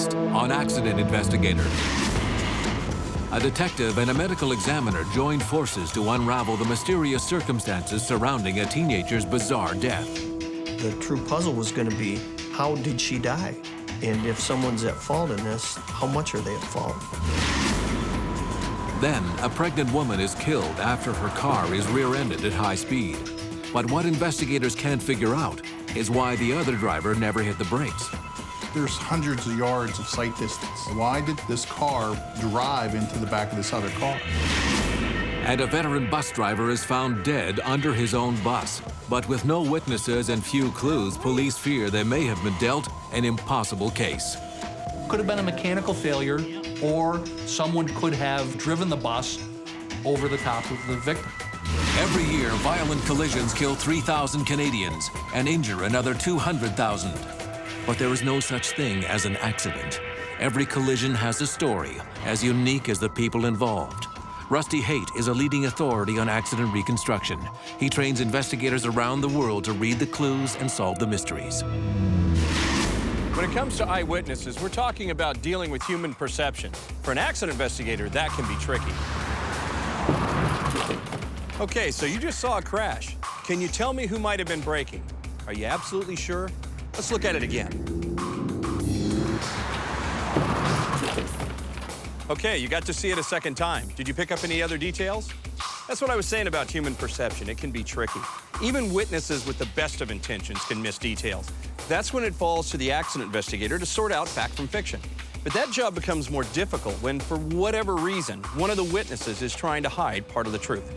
next on Accident Investigator. A detective and a medical examiner joined forces to unravel the mysterious circumstances surrounding a teenager's bizarre death. The true puzzle was going to be, how did she die? And if someone's at fault in this, how much are they at fault? Then, a pregnant woman is killed after her car is rear-ended at high speed. But what investigators can't figure out is why the other driver never hit the brakes. There's hundreds of yards of sight distance. Why did this car drive into the back of this other car? And a veteran bus driver is found dead under his own bus. But with no witnesses and few clues, police fear they may have been dealt an impossible case. Could have been a mechanical failure, or someone could have driven the bus over the top of the victim. Every year, violent collisions kill 3,000 Canadians and injure another 200,000. But there is no such thing as an accident. Every collision has a story, as unique as the people involved. Rusty Haight is a leading authority on accident reconstruction. He trains investigators around the world to read the clues and solve the mysteries. When it comes to eyewitnesses, we're talking about dealing with human perception. For an accident investigator, that can be tricky. Okay, so you just saw a crash. Can you tell me who might have been braking? Are you absolutely sure? Let's look at it again. Okay, you got to see it a second time. Did you pick up any other details? That's what I was saying about human perception. It can be tricky. Even witnesses with the best of intentions can miss details. That's when it falls to the accident investigator to sort out fact from fiction. But that job becomes more difficult when, for whatever reason, one of the witnesses is trying to hide part of the truth.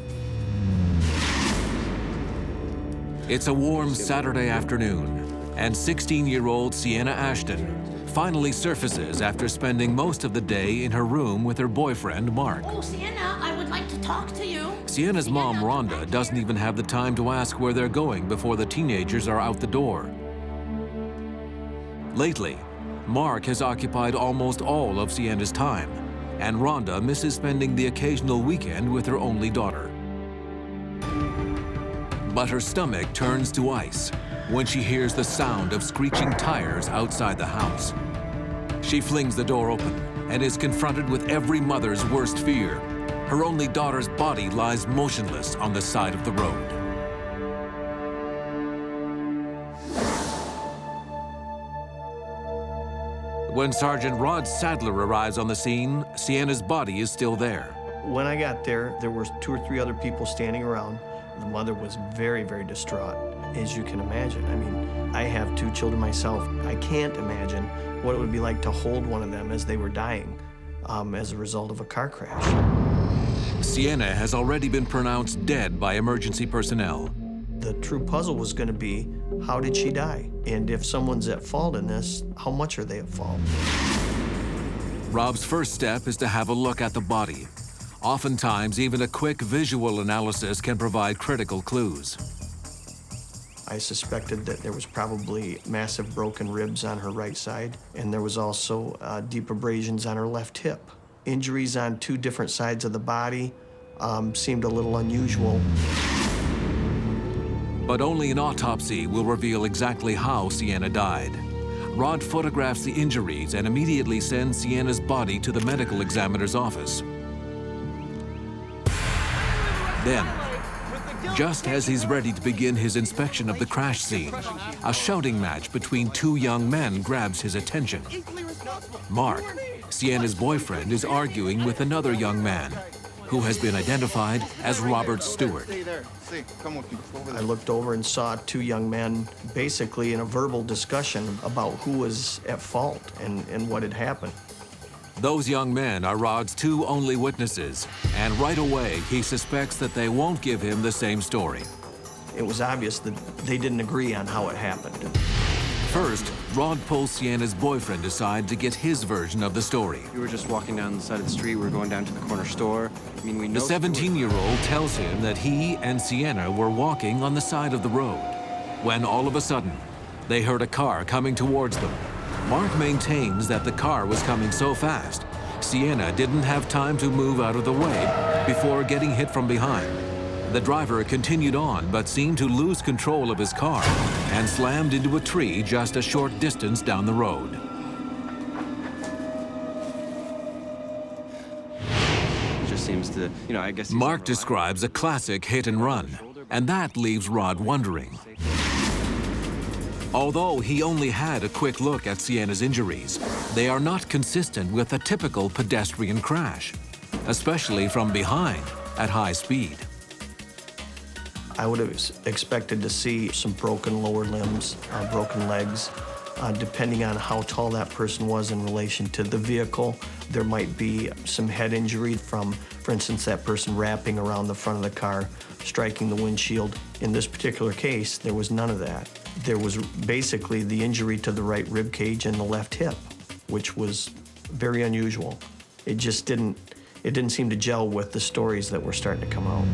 It's a warm Saturday afternoon, and 16-year-old Sienna Ashton finally surfaces after spending most of the day in her room with her boyfriend, Mark. Oh, Sienna, I would like to talk to you. Sienna's mom, Rhonda, doesn't even have the time to ask where they're going before the teenagers are out the door. Lately, Mark has occupied almost all of Sienna's time, and Rhonda misses spending the occasional weekend with her only daughter. But her stomach turns to ice when she hears the sound of screeching tires outside the house. She flings the door open and is confronted with every mother's worst fear. Her only daughter's body lies motionless on the side of the road. When Sergeant Rod Sadler arrives on the scene, Sienna's body is still there. When I got there, there were 2 or 3 other people standing around. The mother was very, very distraught, as you can imagine. I mean, I have 2 children myself. I can't imagine what it would be like to hold one of them as they were dying as a result of a car crash. Sienna has already been pronounced dead by emergency personnel. The true puzzle was going to be, how did she die? And if someone's at fault in this, how much are they at fault? Rob's first step is to have a look at the body. Oftentimes, even a quick visual analysis can provide critical clues. I suspected that there was probably massive broken ribs on her right side, and there was also deep abrasions on her left hip. Injuries on 2 different sides of the body seemed a little unusual. But only an autopsy will reveal exactly how Sienna died. Rod photographs the injuries and immediately sends Sienna's body to the medical examiner's office. Then, just as he's ready to begin his inspection of the crash scene, a shouting match between 2 young men grabs his attention. Mark, Sienna's boyfriend, is arguing with another young man, who has been identified as Robert Stewart. I looked over and saw 2 young men basically in a verbal discussion about who was at fault and what had happened. Those young men are Rod's 2 only witnesses, and right away he suspects that they won't give him the same story. It was obvious that they didn't agree on how it happened. First, Rod pulls Sienna's boyfriend aside to get his version of the story. We were just walking down the side of the street. We were going down to the corner store. I mean, we know... The 17-year-old tells him that he and Sienna were walking on the side of the road, when all of a sudden, they heard a car coming towards them. Mark maintains that the car was coming so fast, Sienna didn't have time to move out of the way before getting hit from behind. The driver continued on, but seemed to lose control of his car and slammed into a tree just a short distance down the road. seems to, I guess... Mark describes a classic hit and run, and that leaves Rod wondering. Although he only had a quick look at Sienna's injuries, they are not consistent with a typical pedestrian crash, especially from behind at high speed. I would have expected to see some broken lower limbs, broken legs. Depending on how tall that person was in relation to the vehicle, there might be some head injury from, for instance, that person wrapping around the front of the car, striking the windshield. In this particular case, there was none of that. There was basically the injury to the right rib cage and the left hip, which was very unusual. It didn't seem to gel with the stories that were starting to come out.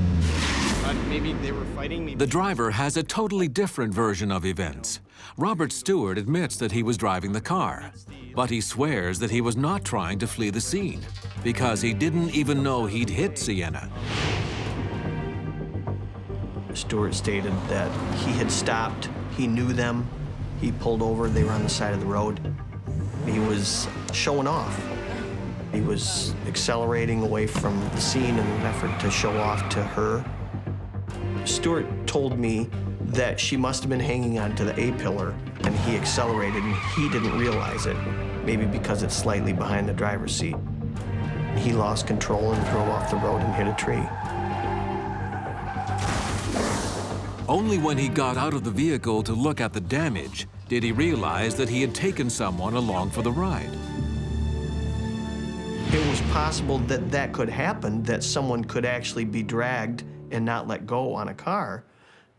Maybe they were fighting. Maybe The driver has a totally different version of events. Robert Stewart admits that he was driving the car, but he swears that he was not trying to flee the scene because he didn't even know he'd hit Sienna. Stewart stated that he had stopped, he knew them, he pulled over, they were on the side of the road. He was showing off. He was accelerating away from the scene in an effort to show off to her. Stewart told me that she must have been hanging on to the A-pillar and he accelerated and he didn't realize it, maybe because it's slightly behind the driver's seat. He lost control and drove off the road and hit a tree. Only when he got out of the vehicle to look at the damage did he realize that he had taken someone along for the ride. It was possible that that could happen, that someone could actually be dragged and not let go on a car.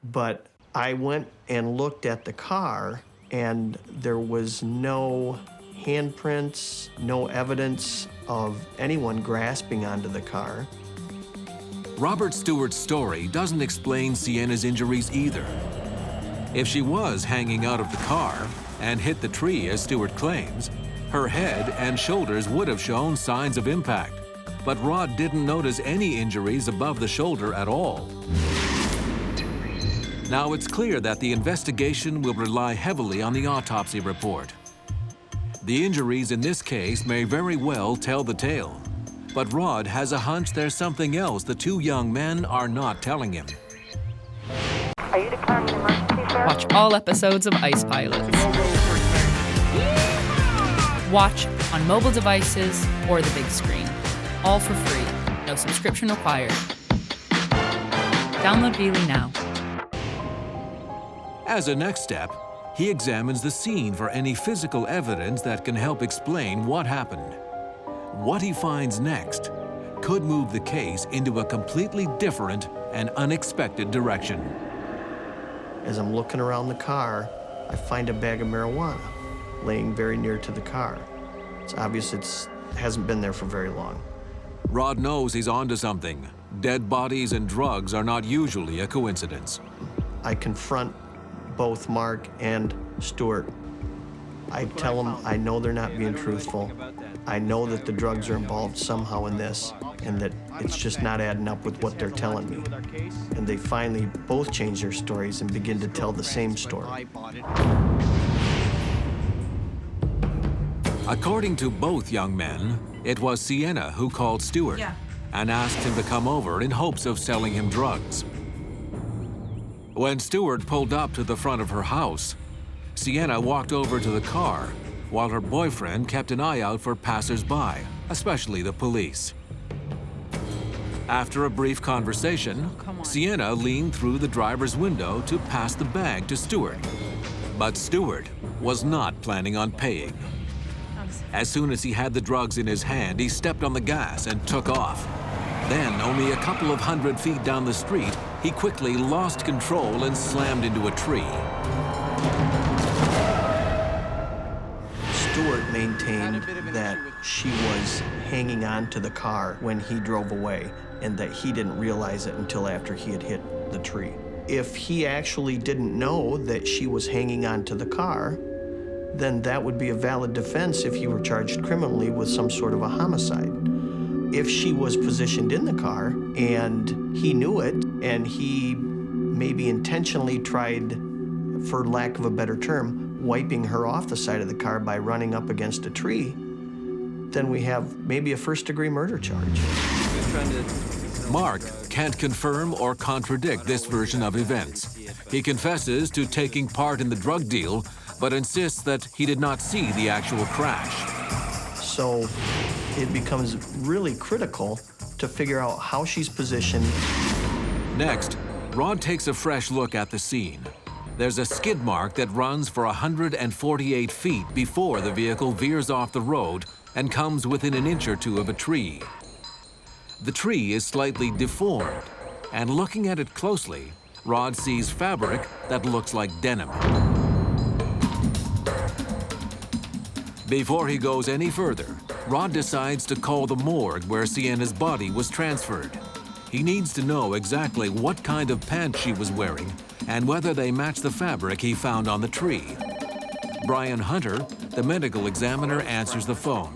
But I went and looked at the car, and there was no handprints, no evidence of anyone grasping onto the car. Robert Stewart's story doesn't explain Sienna's injuries either. If she was hanging out of the car and hit the tree, as Stewart claims, her head and shoulders would have shown signs of impact. But Rod didn't notice any injuries above the shoulder at all. Now it's clear that the investigation will rely heavily on the autopsy report. The injuries in this case may very well tell the tale, but Rod has a hunch there's something else the two young men are not telling him. Are you declaring an emergency, sir? Watch all episodes of Ice Pilots. Watch on mobile devices or the big screen. All for free. No subscription required. Download Veely now. As a next step, he examines the scene for any physical evidence that can help explain what happened. What he finds next could move the case into a completely different and unexpected direction. As I'm looking around the car, I find a bag of marijuana laying very near to the car. It's obvious it hasn't been there for very long. Rod knows he's onto something. Dead bodies and drugs are not usually a coincidence. I confront both Mark and Stewart. I tell them I know they're not being truthful. I know that the drugs are involved somehow in this, and that it's just not adding up with what they're telling me. And they finally both change their stories and begin to tell the same story. According to both young men, it was Sienna who called Stewart and asked him to come over in hopes of selling him drugs. When Stewart pulled up to the front of her house, Sienna walked over to the car while her boyfriend kept an eye out for passers-by, especially the police. After a brief conversation, Sienna leaned through the driver's window to pass the bag to Stewart. But Stewart was not planning on paying. As soon as he had the drugs in his hand, he stepped on the gas and took off. Then, only a couple of 100 feet down the street, he quickly lost control and slammed into a tree. Stewart maintained that she was hanging on to the car when he drove away, and that he didn't realize it until after he had hit the tree. If he actually didn't know that she was hanging on to the car, then that would be a valid defense if he were charged criminally with some sort of a homicide. If she was positioned in the car and he knew it, and he maybe intentionally tried, for lack of a better term, wiping her off the side of the car by running up against a tree, then we have maybe a first-degree murder charge. Mark can't confirm or contradict this version of events. He confesses to taking part in the drug deal, but insists that he did not see the actual crash. So it becomes really critical to figure out how she's positioned. Next, Rod takes a fresh look at the scene. There's a skid mark that runs for 148 feet before the vehicle veers off the road and comes within an inch or two of a tree. The tree is slightly deformed, and looking at it closely, Rod sees fabric that looks like denim. Before he goes any further, Rod decides to call the morgue where Sienna's body was transferred. He needs to know exactly what kind of pants she was wearing and whether they match the fabric he found on the tree. Brian Hunter, the medical examiner, answers the phone.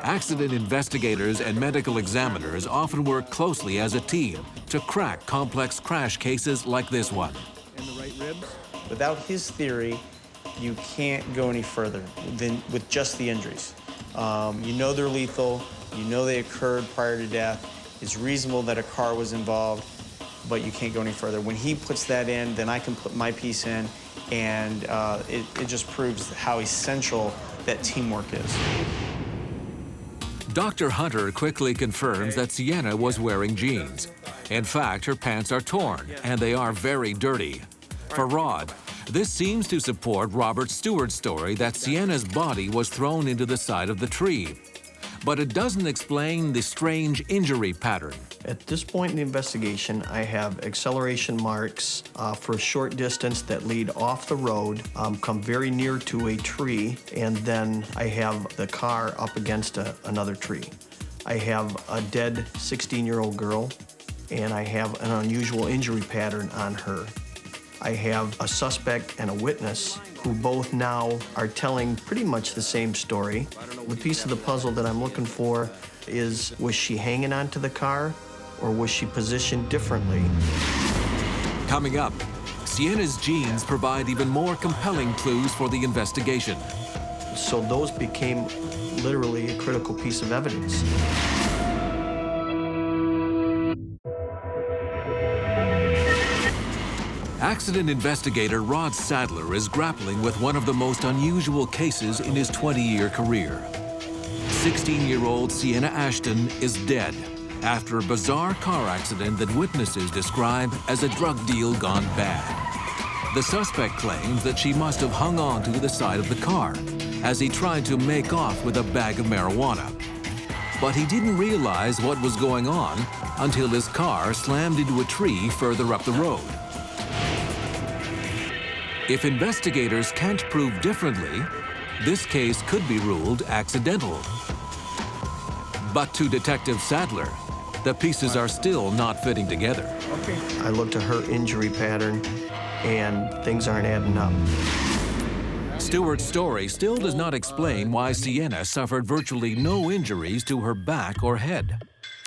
Accident investigators and medical examiners often work closely as a team to crack complex crash cases like this one. And the right ribs? Without his theory, you can't go any further than with just the injuries. You know they're lethal, you know they occurred prior to death, it's reasonable that a car was involved, but you can't go any further. When he puts that in, then I can put my piece in, and it just proves how essential that teamwork is. Dr. Hunter quickly confirms that Sienna was wearing jeans. In fact, her pants are torn, and they are very dirty. For Rod, this seems to support Robert Stewart's story that Sienna's body was thrown into the side of the tree. But it doesn't explain the strange injury pattern. At this point in the investigation, I have acceleration marks for a short distance that lead off the road, come very near to a tree, and then I have the car up against another tree. I have a dead 16-year-old girl, and I have an unusual injury pattern on her. I have a suspect and a witness who both now are telling pretty much the same story. The piece of the puzzle that I'm looking for is, was she hanging onto the car or was she positioned differently? Coming up, Sienna's jeans provide even more compelling clues for the investigation. So those became literally a critical piece of evidence. Accident investigator Rod Sadler is grappling with one of the most unusual cases in his 20-year career. 16-year-old Sienna Ashton is dead after a bizarre car accident that witnesses describe as a drug deal gone bad. The suspect claims that she must have hung on to the side of the car as he tried to make off with a bag of marijuana. But he didn't realize what was going on until his car slammed into a tree further up the road. If investigators can't prove differently, this case could be ruled accidental. But to Detective Sadler, the pieces are still not fitting together. Okay. I looked at her injury pattern, and things aren't adding up. Stewart's story still does not explain why Sienna suffered virtually no injuries to her back or head.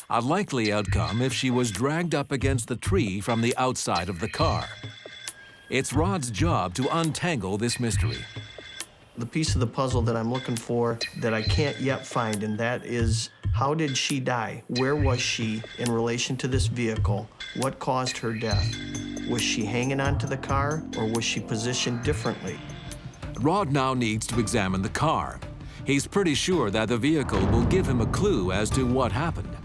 A likely outcome if she was dragged up against the tree from the outside of the car. It's Rod's job to untangle this mystery. The piece of the puzzle that I'm looking for that I can't yet find, and that is, how did she die? Where was she in relation to this vehicle? What caused her death? Was she hanging onto the car, or was she positioned differently? Rod now needs to examine the car. He's pretty sure that the vehicle will give him a clue as to what happened.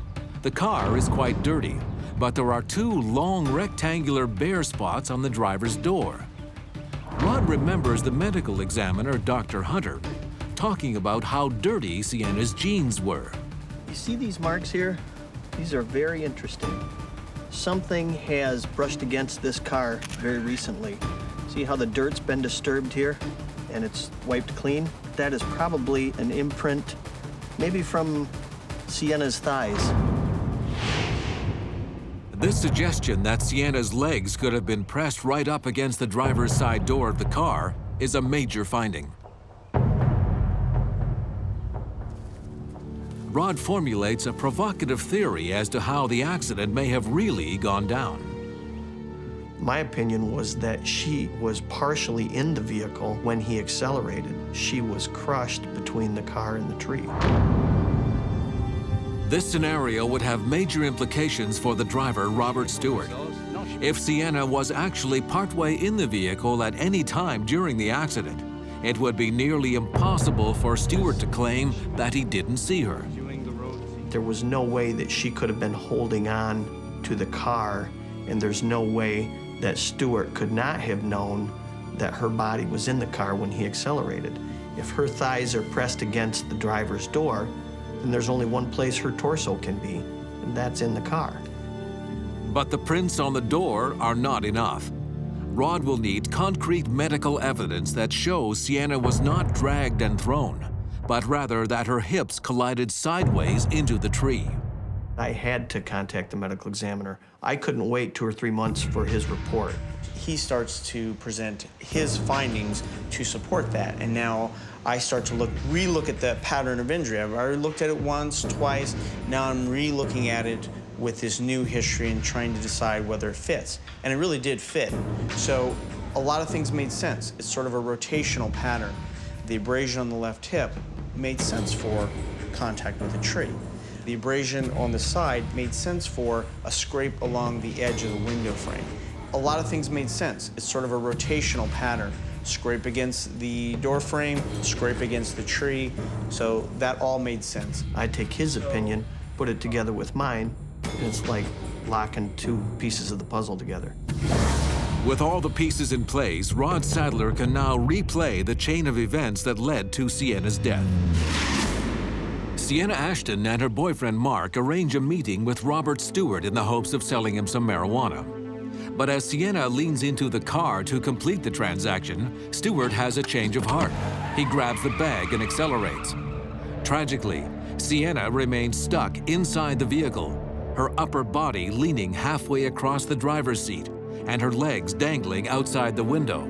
The car is quite dirty, but there are two long rectangular bare spots on the driver's door. Rod remembers the medical examiner, Dr. Hunter, talking about how dirty Sienna's jeans were. You see these marks here? These are very interesting. Something has brushed against this car very recently. See how the dirt's been disturbed here and it's wiped clean? That is probably an imprint, maybe from Sienna's thighs. This suggestion that Sienna's legs could have been pressed right up against the driver's side door of the car is a major finding. Rod formulates a provocative theory as to how the accident may have really gone down. My opinion was that she was partially in the vehicle when he accelerated. She was crushed between the car and the tree. This scenario would have major implications for the driver, Robert Stewart. If Sienna was actually partway in the vehicle at any time during the accident, it would be nearly impossible for Stewart to claim that he didn't see her. There was no way that she could have been holding on to the car, and there's no way that Stewart could not have known that her body was in the car when he accelerated. If her thighs are pressed against the driver's door, then there's only one place her torso can be, and that's in the car. But the prints on the door are not enough. Rod will need concrete medical evidence that shows Sienna was not dragged and thrown, but rather that her hips collided sideways into the tree. I had to contact the medical examiner. I couldn't wait 2 or 3 months for his report. He starts to present his findings to support that, and now I start to re-look at the pattern of injury. I've already looked at it once, twice. Now I'm re-looking at it with this new history and trying to decide whether it fits. And it really did fit. So a lot of things made sense. It's sort of a rotational pattern. The abrasion on the left hip made sense for contact with a tree. The abrasion on the side made sense for a scrape along the edge of the window frame. A lot of things made sense. It's sort of a rotational pattern. Scrape against the door frame, scrape against the tree. So that all made sense. I take his opinion, put it together with mine, and it's like locking 2 pieces of the puzzle together. With all the pieces in place, Rod Sadler can now replay the chain of events that led to Sienna's death. Sienna Ashton and her boyfriend Mark arrange a meeting with Robert Stewart in the hopes of selling him some marijuana. But as Sienna leans into the car to complete the transaction, Stewart has a change of heart. He grabs the bag and accelerates. Tragically, Sienna remains stuck inside the vehicle, her upper body leaning halfway across the driver's seat and her legs dangling outside the window.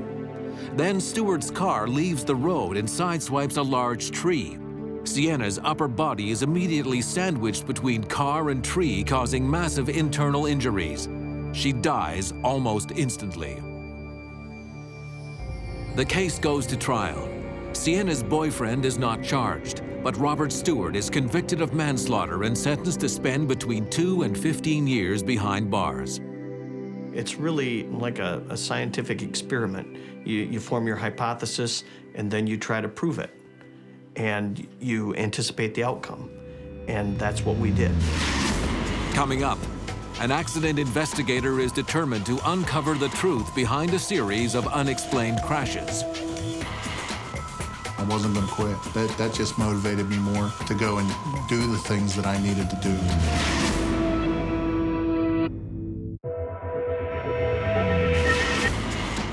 Then Stewart's car leaves the road and sideswipes a large tree. Sienna's upper body is immediately sandwiched between car and tree, causing massive internal injuries. She dies almost instantly. The case goes to trial. Sienna's boyfriend is not charged, but Robert Stewart is convicted of manslaughter and sentenced to spend between 2 and 15 years behind bars. It's really like a scientific experiment. You form your hypothesis, and then you try to prove it. And you anticipate the outcome. And that's what we did. Coming up, an accident investigator is determined to uncover the truth behind a series of unexplained crashes. I wasn't going to quit. That just motivated me more to go and do the things that I needed to do.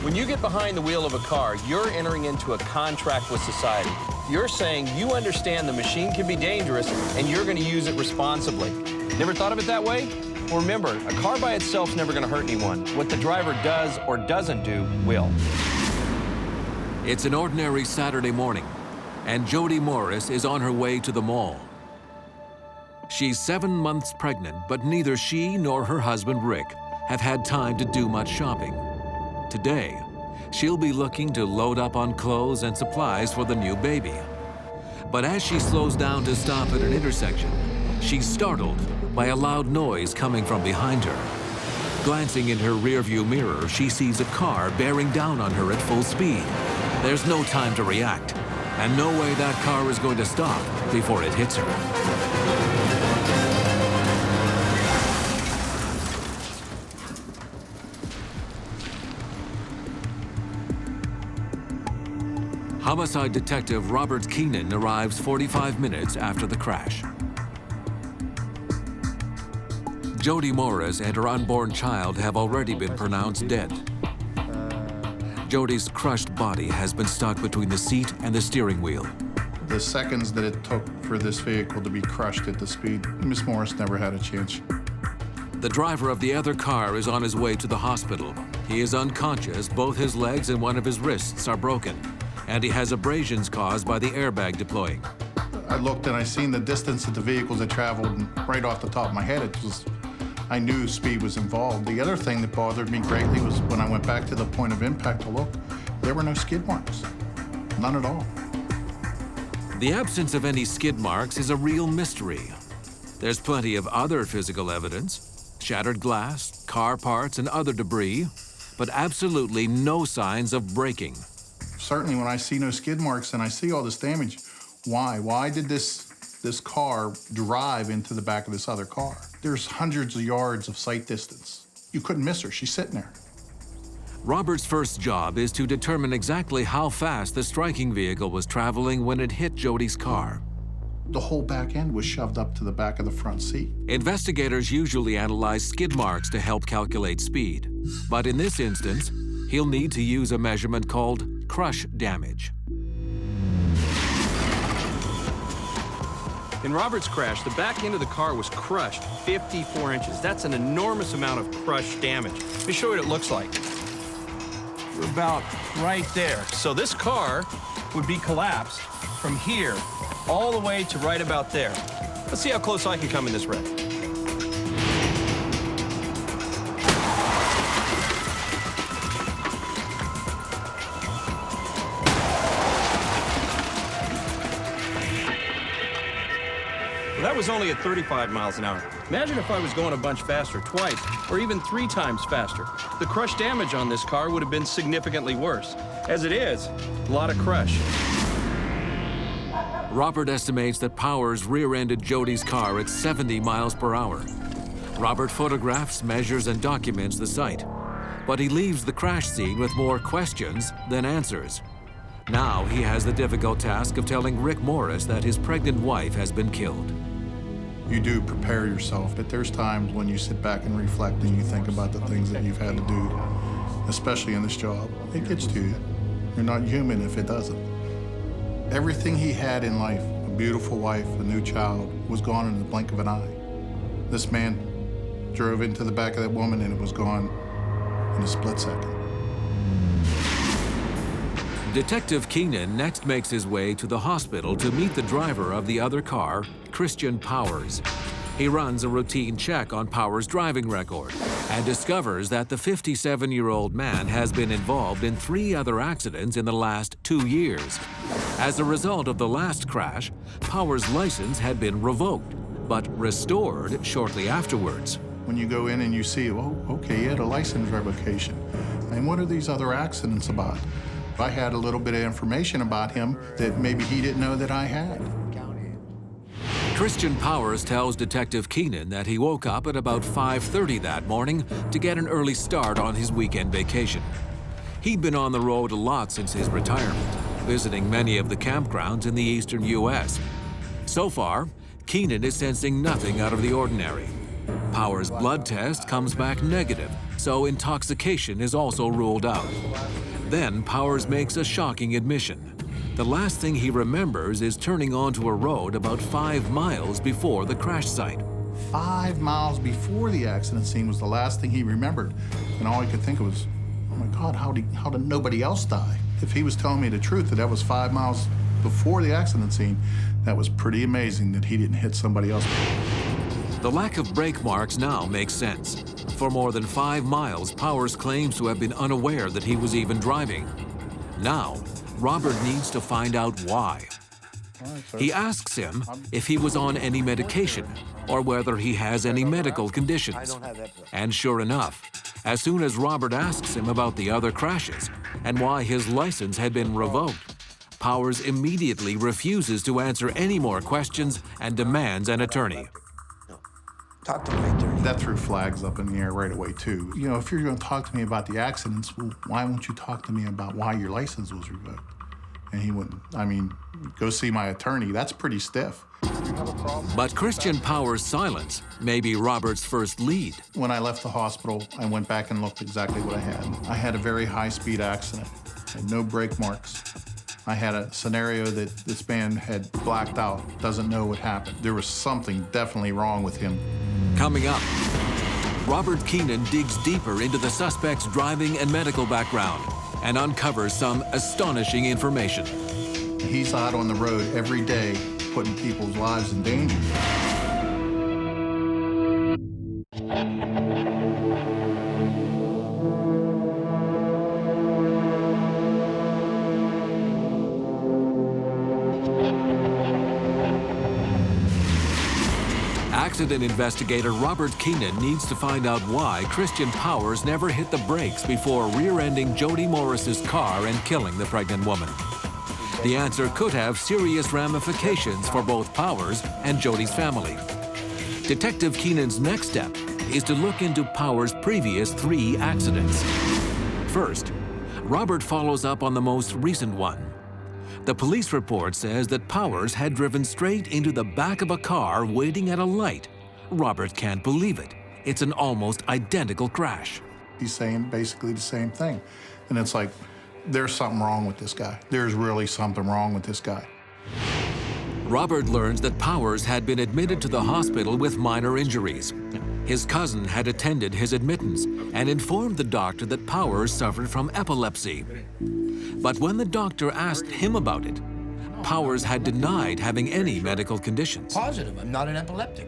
When you get behind the wheel of a car, you're entering into a contract with society. You're saying you understand the machine can be dangerous and you're going to use it responsibly. Never thought of it that way? Well, remember, a car by itself is never going to hurt anyone. What the driver does or doesn't do will. It's an ordinary Saturday morning, and Jody Morris is on her way to the mall. She's 7 months pregnant, but neither she nor her husband, Rick, have had time to do much shopping. Today, she'll be looking to load up on clothes and supplies for the new baby. But as she slows down to stop at an intersection, she's startled by a loud noise coming from behind her. Glancing in her rearview mirror, she sees a car bearing down on her at full speed. There's no time to react, and no way that car is going to stop before it hits her. Homicide detective Robert Keenan arrives 45 minutes after the crash. Jody Morris and her unborn child have already been pronounced dead. Jody's crushed body has been stuck between the seat and the steering wheel. The seconds that it took for this vehicle to be crushed at the speed, Miss Morris never had a chance. The driver of the other car is on his way to the hospital. He is unconscious, both his legs and one of his wrists are broken, and he has abrasions caused by the airbag deploying. I looked and I seen the distance that the vehicles had traveled, and right off the top of my head, I knew speed was involved. The other thing that bothered me greatly was when I went back to the point of impact to look, there were no skid marks. None at all. The absence of any skid marks is a real mystery. There's plenty of other physical evidence, shattered glass, car parts, and other debris, but absolutely no signs of braking. Certainly when I see no skid marks and I see all this damage, why? Why did this car drive into the back of this other car? There's hundreds of yards of sight distance. You couldn't miss her, she's sitting there. Robert's first job is to determine exactly how fast the striking vehicle was traveling when it hit Jody's car. The whole back end was shoved up to the back of the front seat. Investigators usually analyze skid marks to help calculate speed. But in this instance, he'll need to use a measurement called crush damage. In Robert's crash, the back end of the car was crushed 54 inches. That's an enormous amount of crush damage. Let me show you what it looks like. We're about right there. So this car would be collapsed from here all the way to right about there. Let's see how close I can come in this wreck. Well, that was only at 35 miles an hour. Imagine if I was going a bunch faster, twice, or even 3 times faster. The crush damage on this car would have been significantly worse. As it is, a lot of crush. Robert estimates that Powers rear-ended Jody's car at 70 miles per hour. Robert photographs, measures, and documents the site. But he leaves the crash scene with more questions than answers. Now he has the difficult task of telling Rick Morris that his pregnant wife has been killed. You do prepare yourself, but there's times when you sit back and reflect and you think about the things that you've had to do, especially in this job. It gets to you. You're not human if it doesn't. Everything he had in life, a beautiful wife, a new child, was gone in the blink of an eye. This man drove into the back of that woman and it was gone in a split second. Detective Keenan next makes his way to the hospital to meet the driver of the other car, Christian Powers. He runs a routine check on Powers' driving record and discovers that the 57-year-old man has been involved in 3 other accidents in the last 2 years. As a result of the last crash, Powers' license had been revoked, but restored shortly afterwards. When you go in and you see, oh, okay, he had a license revocation. And what are these other accidents about? I had a little bit of information about him that maybe he didn't know that I had. Christian Powers tells Detective Keenan that he woke up at about 5:30 that morning to get an early start on his weekend vacation. He'd been on the road a lot since his retirement, visiting many of the campgrounds in the eastern U.S. So far, Keenan is sensing nothing out of the ordinary. Powers' blood test comes back negative, so intoxication is also ruled out. Then Powers makes a shocking admission. The last thing he remembers is turning onto a road about 5 miles before the crash site. 5 miles before the accident scene was the last thing he remembered. And all he could think of was, oh my God, how did nobody else die? If he was telling me the truth, that was 5 miles before the accident scene, that was pretty amazing that he didn't hit somebody else. The lack of brake marks now makes sense. For more than 5 miles, Powers claims to have been unaware that he was even driving. Now, Robert needs to find out why. He asks him if he was on any medication or whether he has any medical conditions. And sure enough, as soon as Robert asks him about the other crashes and why his license had been revoked, Powers immediately refuses to answer any more questions and demands an attorney. Talk to my attorney. That threw flags up in the air right away, too. You know, if you're going to talk to me about the accidents, well, why won't you talk to me about why your license was revoked? And he wouldn't. I mean, go see my attorney. That's pretty stiff. But Christian Powers' silence may be Robert's first lead. When I left the hospital, I went back and looked exactly what I had. I had a very high-speed accident. I had no brake marks. I had a scenario that this man had blacked out, doesn't know what happened. There was something definitely wrong with him. Coming up, Robert Keenan digs deeper into the suspect's driving and medical background and uncovers some astonishing information. He's out on the road every day, putting people's lives in danger. Accident investigator Robert Keenan needs to find out why Christian Powers never hit the brakes before rear-ending Jody Morris's car and killing the pregnant woman. The answer could have serious ramifications for both Powers and Jody's family. Detective Keenan's next step is to look into Powers' previous 3 accidents. First, Robert follows up on the most recent one. The police report says that Powers had driven straight into the back of a car waiting at a light. Robert can't believe it. It's an almost identical crash. He's saying basically the same thing. And it's like, there's something wrong with this guy. There's really something wrong with this guy. Robert learns that Powers had been admitted to the hospital with minor injuries. His cousin had attended his admittance and informed the doctor that Powers suffered from epilepsy. But when the doctor asked him about it, Powers had denied having any medical conditions. Positive, I'm not an epileptic.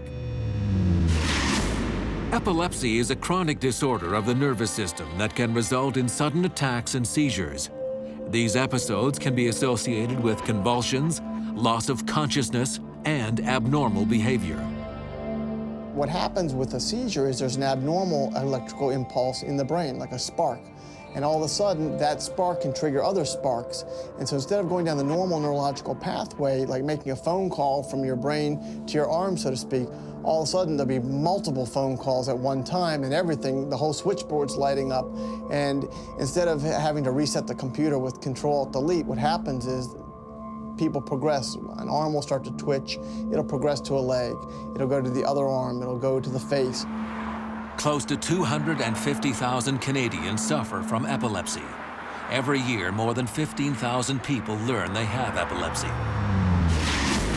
Epilepsy is a chronic disorder of the nervous system that can result in sudden attacks and seizures. These episodes can be associated with convulsions, loss of consciousness, and abnormal behavior. What happens with a seizure is there's an abnormal electrical impulse in the brain, like a spark. And all of a sudden, that spark can trigger other sparks. And so instead of going down the normal neurological pathway, like making a phone call from your brain to your arm, so to speak, all of a sudden there'll be multiple phone calls at one time and everything, the whole switchboard's lighting up. And instead of having to reset the computer with Control-Alt-Delete, what happens is people progress. An arm will start to twitch, it'll progress to a leg, it'll go to the other arm, it'll go to the face. Close to 250,000 Canadians suffer from epilepsy. Every year, more than 15,000 people learn they have epilepsy.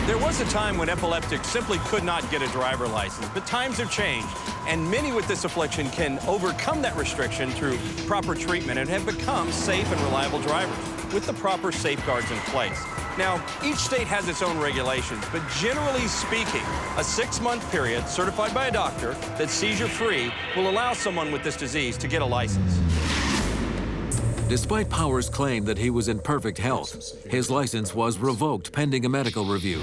There was a time when epileptics simply could not get a driver license, but times have changed, and many with this affliction can overcome that restriction through proper treatment and have become safe and reliable drivers with the proper safeguards in place. Now, each state has its own regulations, but generally speaking, a 6-month period certified by a doctor that's seizure-free will allow someone with this disease to get a license. Despite Powers' claim that he was in perfect health, his license was revoked pending a medical review.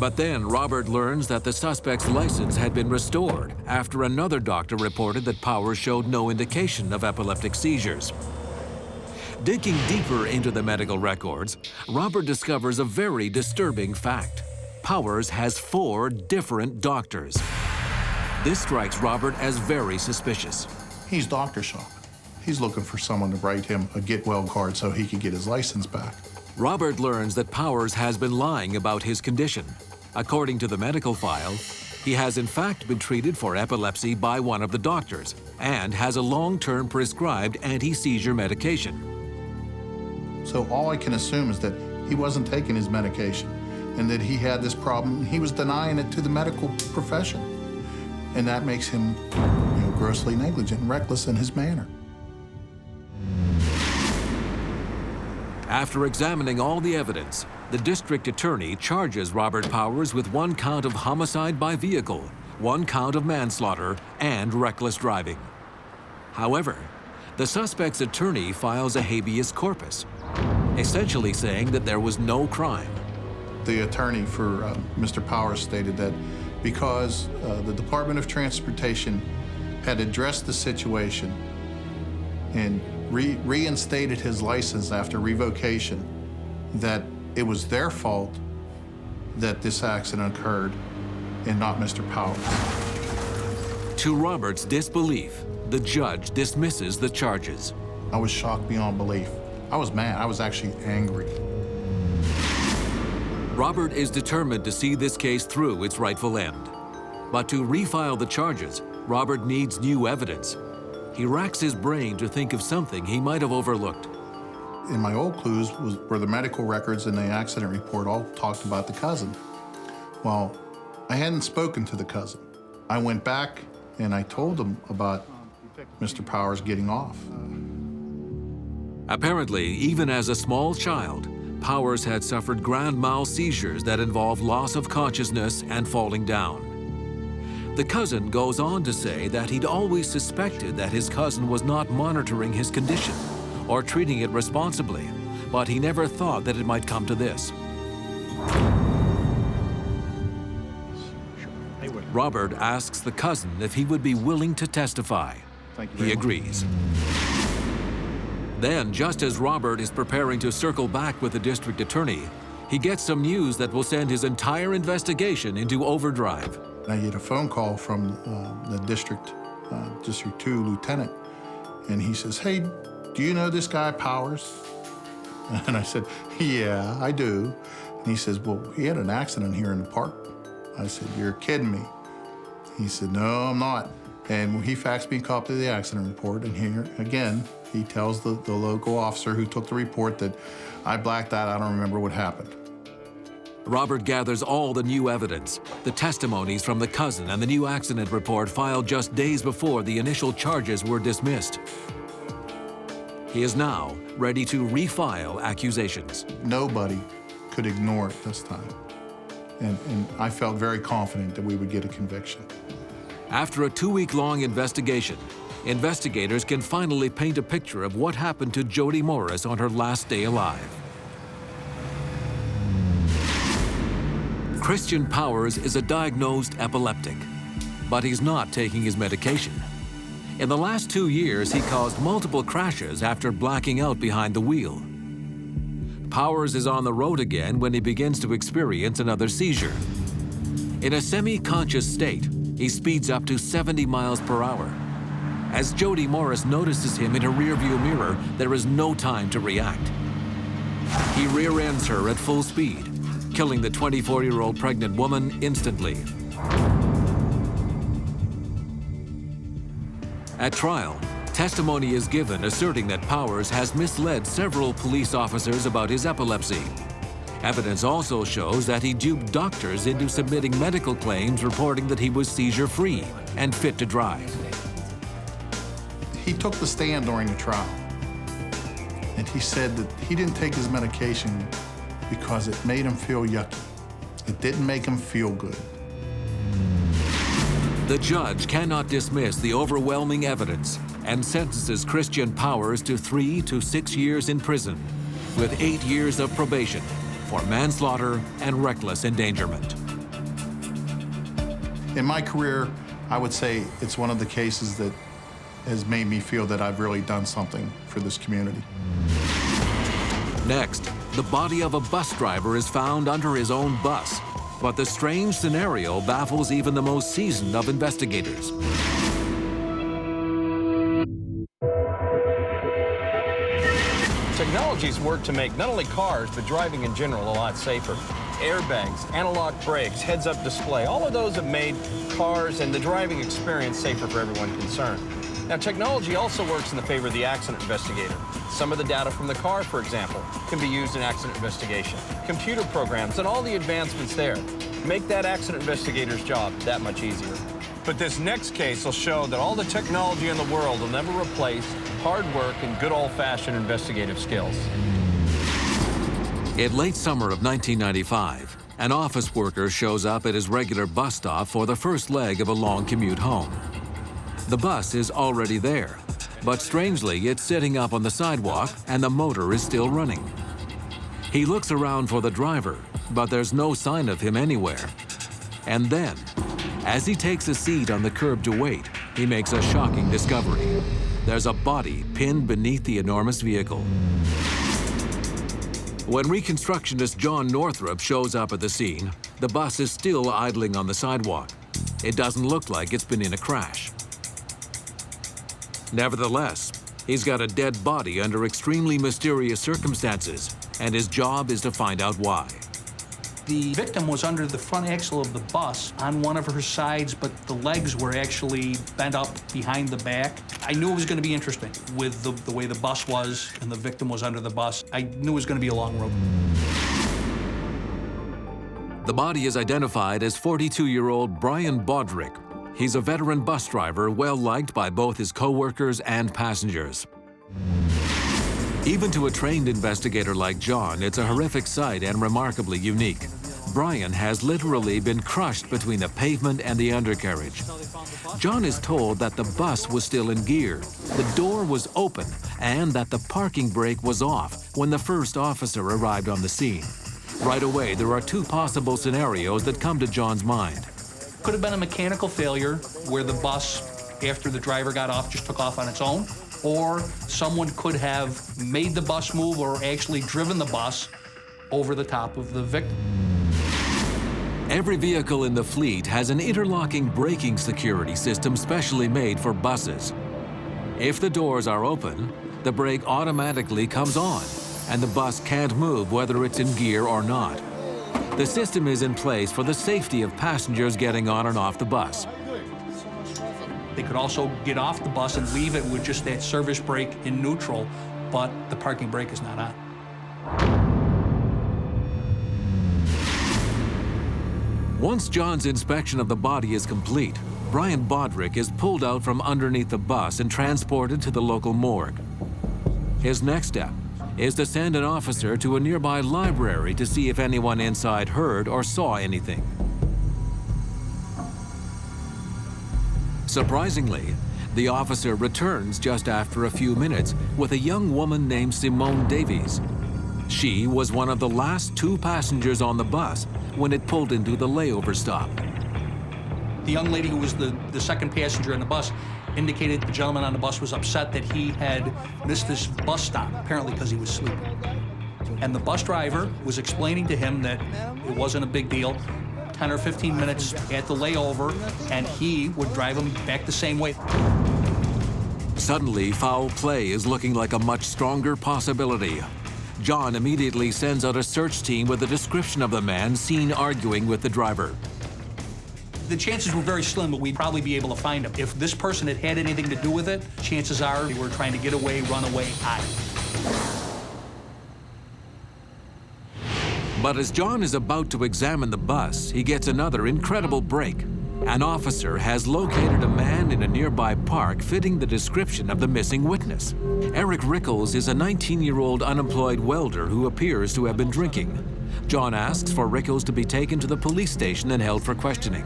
But then Robert learns that the suspect's license had been restored after another doctor reported that Powers showed no indication of epileptic seizures. Digging deeper into the medical records, Robert discovers a very disturbing fact. Powers has 4 different doctors. This strikes Robert as very suspicious. He's doctor shopping. He's looking for someone to write him a get-well card so he could get his license back. Robert learns that Powers has been lying about his condition. According to the medical file, he has in fact been treated for epilepsy by one of the doctors and has a long-term prescribed anti-seizure medication. So all I can assume is that he wasn't taking his medication and that he had this problem and he was denying it to the medical profession. And that makes him, grossly negligent and reckless in his manner. After examining all the evidence, the district attorney charges Robert Powers with 1 count of homicide by vehicle, 1 count of manslaughter, and reckless driving. However, the suspect's attorney files a habeas corpus, essentially saying that there was no crime. The attorney for Mr. Powers stated that because the Department of Transportation had addressed the situation and reinstated his license after revocation, that it was their fault that this accident occurred and not Mr. Powers. To Robert's disbelief, the judge dismisses the charges. I was shocked beyond belief. I was mad. I was actually angry. Robert is determined to see this case through its rightful end. But to refile the charges, Robert needs new evidence. He racks his brain to think of something he might have overlooked. In my old clues were the medical records and the accident report all talked about the cousin. Well, I hadn't spoken to the cousin. I went back and I told him about Mr. Powers getting off. Apparently, even as a small child, Powers had suffered grand mal seizures that involved loss of consciousness and falling down. The cousin goes on to say that he'd always suspected that his cousin was not monitoring his condition or treating it responsibly, but he never thought that it might come to this. Robert asks the cousin if he would be willing to testify. He agrees. Then, just as Robert is preparing to circle back with the district attorney, he gets some news that will send his entire investigation into overdrive. I get a phone call from the District 2 lieutenant, and he says, "Hey, do you know this guy Powers?" And I said, "Yeah, I do." And he says, "Well, he had an accident here in the park." I said, "You're kidding me." He said, "No, I'm not." And he faxed me a copy of the accident report, and here, again, he tells the local officer who took the report that I blacked out, I don't remember what happened. Robert gathers all the new evidence, the testimonies from the cousin and the new accident report filed just days before the initial charges were dismissed. He is now ready to refile accusations. Nobody could ignore it this time. And I felt very confident that we would get a conviction. After a 2-week-long investigation, investigators can finally paint a picture of what happened to Jody Morris on her last day alive. Christian Powers is a diagnosed epileptic, but he's not taking his medication. In the last 2 years, he caused multiple crashes after blacking out behind the wheel. Powers is on the road again when he begins to experience another seizure. In a semi-conscious state, he speeds up to 70 miles per hour. As Jody Morris notices him in her rearview mirror, there is no time to react. He rear-ends her at full speed, killing the 24-year-old pregnant woman instantly. At trial, testimony is given asserting that Powers has misled several police officers about his epilepsy. Evidence also shows that he duped doctors into submitting medical claims reporting that he was seizure-free and fit to drive. He took the stand during the trial, and he said that he didn't take his medication because it made him feel yucky. It didn't make him feel good. The judge cannot dismiss the overwhelming evidence and sentences Christian Powers to 3 to 6 years in prison, with 8 years of probation for manslaughter and reckless endangerment. In my career, I would say it's one of the cases that has made me feel that I've really done something for this community. Next, the body of a bus driver is found under his own bus, but the strange scenario baffles even the most seasoned of investigators. Technologies work to make not only cars, but driving in general a lot safer. Airbags, analog brakes, heads-up display, all of those have made cars and the driving experience safer for everyone concerned. Now, technology also works in the favor of the accident investigator. Some of the data from the car, for example, can be used in accident investigation. Computer programs and all the advancements there make that accident investigator's job that much easier. But this next case will show that all the technology in the world will never replace hard work and good old-fashioned investigative skills. In late summer of 1995, an office worker shows up at his regular bus stop for the first leg of a long commute home. The bus is already there, but strangely, it's sitting up on the sidewalk and the motor is still running. He looks around for the driver, but there's no sign of him anywhere. And then, as he takes a seat on the curb to wait, he makes a shocking discovery. There's a body pinned beneath the enormous vehicle. When reconstructionist John Northrup shows up at the scene, the bus is still idling on the sidewalk. It doesn't look like it's been in a crash. Nevertheless, he's got a dead body under extremely mysterious circumstances, and his job is to find out why. The victim was under the front axle of the bus on one of her sides, but the legs were actually bent up behind the back. I knew it was going to be interesting with the way the bus was and the victim was under the bus. I knew it was going to be a long road. The body is identified as 42-year-old Brian Baudrick. He's a veteran bus driver, well-liked by both his co-workers and passengers. Even to a trained investigator like John, it's a horrific sight and remarkably unique. Brian has literally been crushed between the pavement and the undercarriage. John is told that the bus was still in gear, the door was open, and that the parking brake was off when the first officer arrived on the scene. Right away, there are two possible scenarios that come to John's mind. Could have been a mechanical failure where the bus, after the driver got off, just took off on its own, or someone could have made the bus move or actually driven the bus over the top of the victim. Every vehicle in the fleet has an interlocking braking security system specially made for buses. If the doors are open, the brake automatically comes on, and the bus can't move whether it's in gear or not. The system is in place for the safety of passengers getting on and off the bus. They could also get off the bus and leave it with just that service brake in neutral, but the parking brake is not on. Once John's inspection of the body is complete, Brian Bodrick is pulled out from underneath the bus and transported to the local morgue. His next step is to send an officer to a nearby library to see if anyone inside heard or saw anything. Surprisingly, the officer returns just after a few minutes with a young woman named Simone Davies. She was one of the last 2 passengers on the bus when it pulled into the layover stop. The young lady who was the second passenger in the bus indicated the gentleman on the bus was upset that he had missed this bus stop, apparently because he was sleeping. And the bus driver was explaining to him that it wasn't a big deal, 10 or 15 minutes at the layover, and he would drive him back the same way. Suddenly, foul play is looking like a much stronger possibility. John immediately sends out a search team with a description of the man seen arguing with the driver. The chances were very slim that we'd probably be able to find him. If this person had had anything to do with it, chances are they were trying to get away, run away, hide. But as John is about to examine the bus, he gets another incredible break. An officer has located a man in a nearby park fitting the description of the missing witness. Eric Rickles is a 19-year-old unemployed welder who appears to have been drinking. John asks for Rickles to be taken to the police station and held for questioning.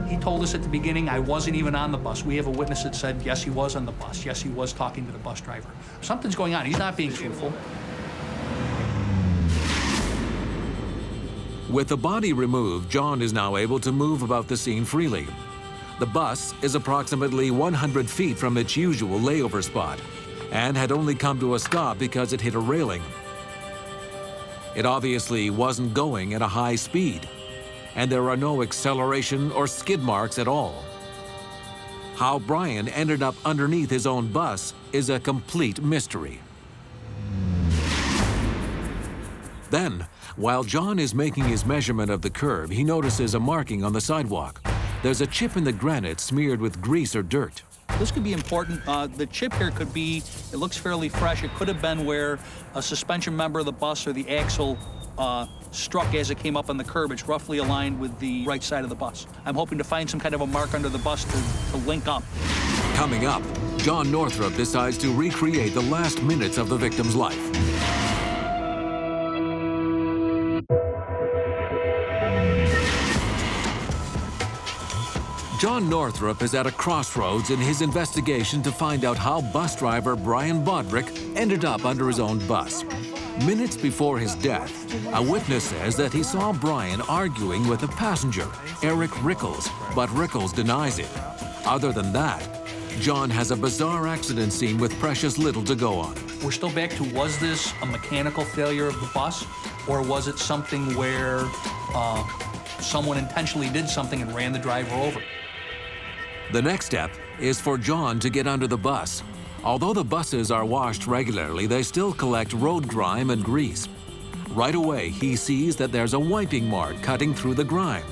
He told us at the beginning, I wasn't even on the bus. We have a witness that said, yes, he was on the bus. Yes, he was talking to the bus driver. Something's going on. He's not being truthful. With the body removed, John is now able to move about the scene freely. The bus is approximately 100 feet from its usual layover spot and had only come to a stop because it hit a railing. It obviously wasn't going at a high speed, and there are no acceleration or skid marks at all. How Brian ended up underneath his own bus is a complete mystery. Then, while John is making his measurement of the curb, he notices a marking on the sidewalk. There's a chip in the granite smeared with grease or dirt. This could be important. The chip here could be, it looks fairly fresh. It could have been where a suspension member of the bus or the axle struck as it came up on the curb. It's roughly aligned with the right side of the bus. I'm hoping to find some kind of a mark under the bus to link up. Coming up, John Northrup decides to recreate the last minutes of the victim's life. John Northrup is at a crossroads in his investigation to find out how bus driver Brian Bodrick ended up under his own bus. Minutes before his death, a witness says that he saw Brian arguing with a passenger, Eric Rickles, but Rickles denies it. Other than that, John has a bizarre accident scene with precious little to go on. We're still back to, was this a mechanical failure of the bus, or was it something where someone intentionally did something and ran the driver over? The next step is for John to get under the bus. Although the buses are washed regularly, they still collect road grime and grease. Right away, he sees that there's a wiping mark cutting through the grime.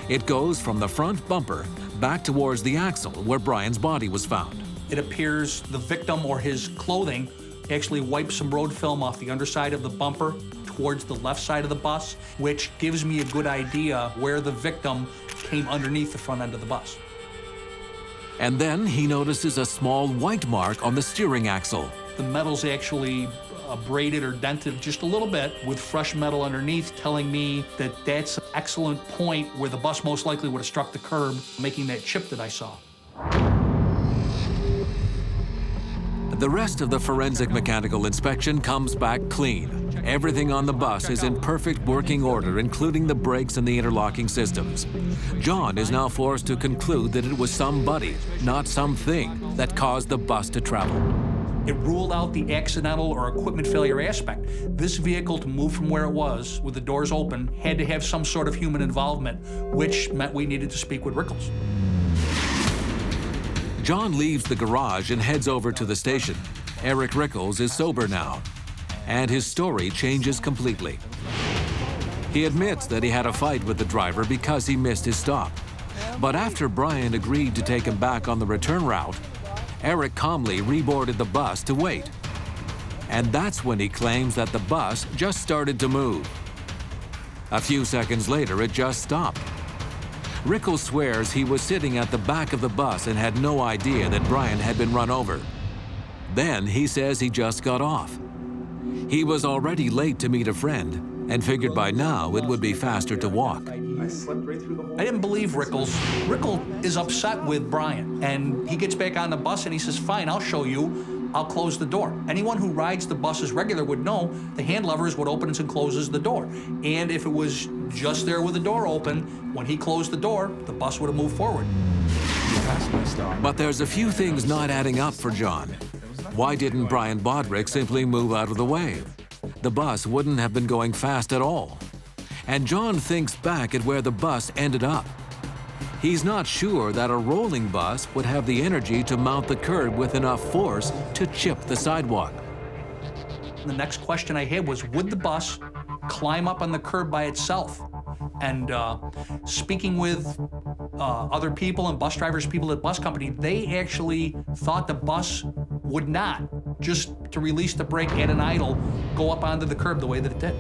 It goes from the front bumper back towards the axle where Brian's body was found. It appears the victim or his clothing actually wiped some road film off the underside of the bumper towards the left side of the bus, which gives me a good idea where the victim came underneath the front end of the bus. And then he notices a small white mark on the steering axle. The metal's actually braided or dented just a little bit with fresh metal underneath, telling me that that's an excellent point where the bus most likely would have struck the curb, making that chip that I saw. The rest of the forensic mechanical inspection comes back clean. Everything on the bus is in perfect working order, including the brakes and the interlocking systems. John is now forced to conclude that it was somebody, not something, that caused the bus to travel. It ruled out the accidental or equipment failure aspect. This vehicle, to move from where it was with the doors open, had to have some sort of human involvement, which meant we needed to speak with Rickles. John leaves the garage and heads over to the station. Eric Rickles is sober now, and his story changes completely. He admits that he had a fight with the driver because he missed his stop. But after Brian agreed to take him back on the return route, Eric calmly reboarded the bus to wait. And that's when he claims that the bus just started to move. A few seconds later, it just stopped. Rickles swears he was sitting at the back of the bus and had no idea that Brian had been run over. Then he says he just got off. He was already late to meet a friend and figured by now it would be faster to walk. I didn't believe Rickles. Rickles is upset with Brian, and he gets back on the bus and he says, fine, I'll show you. I'll close the door. Anyone who rides the buses regular would know the hand lever is what opens and closes the door. And if it was just there with the door open, when he closed the door, the bus would have moved forward. But there's a few things not adding up for John. Why didn't Brian Bodrick simply move out of the way? The bus wouldn't have been going fast at all. And John thinks back at where the bus ended up. He's not sure that a rolling bus would have the energy to mount the curb with enough force to chip the sidewalk. The next question I had was, would the bus climb up on the curb by itself? And speaking with other people and bus drivers, people at bus company, they actually thought the bus would not, just to release the brake at an idle, go up onto the curb the way that it did.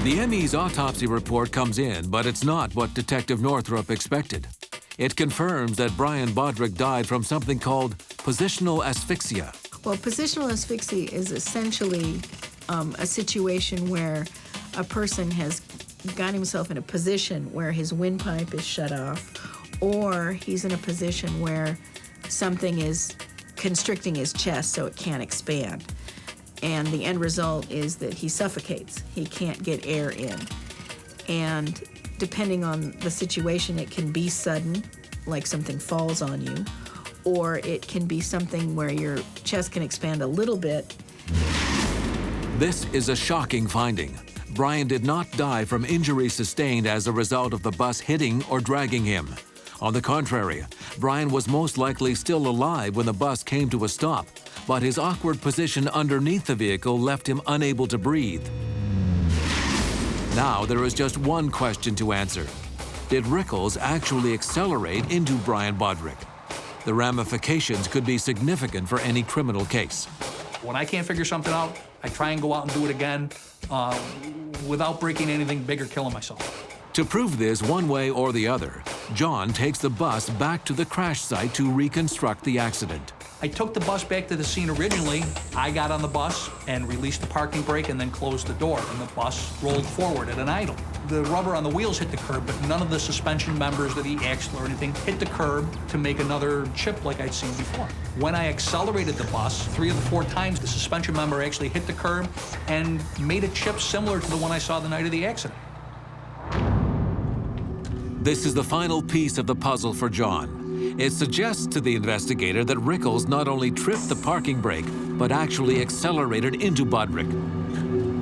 The ME's autopsy report comes in, but it's not what Detective Northrup expected. It confirms that Brian Bodrick died from something called positional asphyxia. Well, positional asphyxia is essentially a situation where a person has got himself in a position where his windpipe is shut off, or he's in a position where something is constricting his chest so it can't expand. And the end result is that he suffocates. He can't get air in. And depending on the situation, it can be sudden, like something falls on you, or it can be something where your chest can expand a little bit. This is a shocking finding. Brian did not die from injuries sustained as a result of the bus hitting or dragging him. On the contrary, Brian was most likely still alive when the bus came to a stop, but his awkward position underneath the vehicle left him unable to breathe. Now there is just one question to answer. Did Rickles actually accelerate into Brian Bodrick? The ramifications could be significant for any criminal case. When I can't figure something out, I try and go out and do it again without breaking anything big or killing myself. To prove this one way or the other, John takes the bus back to the crash site to reconstruct the accident. I took the bus back to the scene originally. I got on the bus and released the parking brake and then closed the door, and the bus rolled forward at an idle. The rubber on the wheels hit the curb, but none of the suspension members of the axle or anything hit the curb to make another chip like I'd seen before. When I accelerated the bus, 3 of the 4 times, the suspension member actually hit the curb and made a chip similar to the one I saw the night of the accident. This is the final piece of the puzzle for John. It suggests to the investigator that Rickles not only tripped the parking brake, but actually accelerated into Bodrick.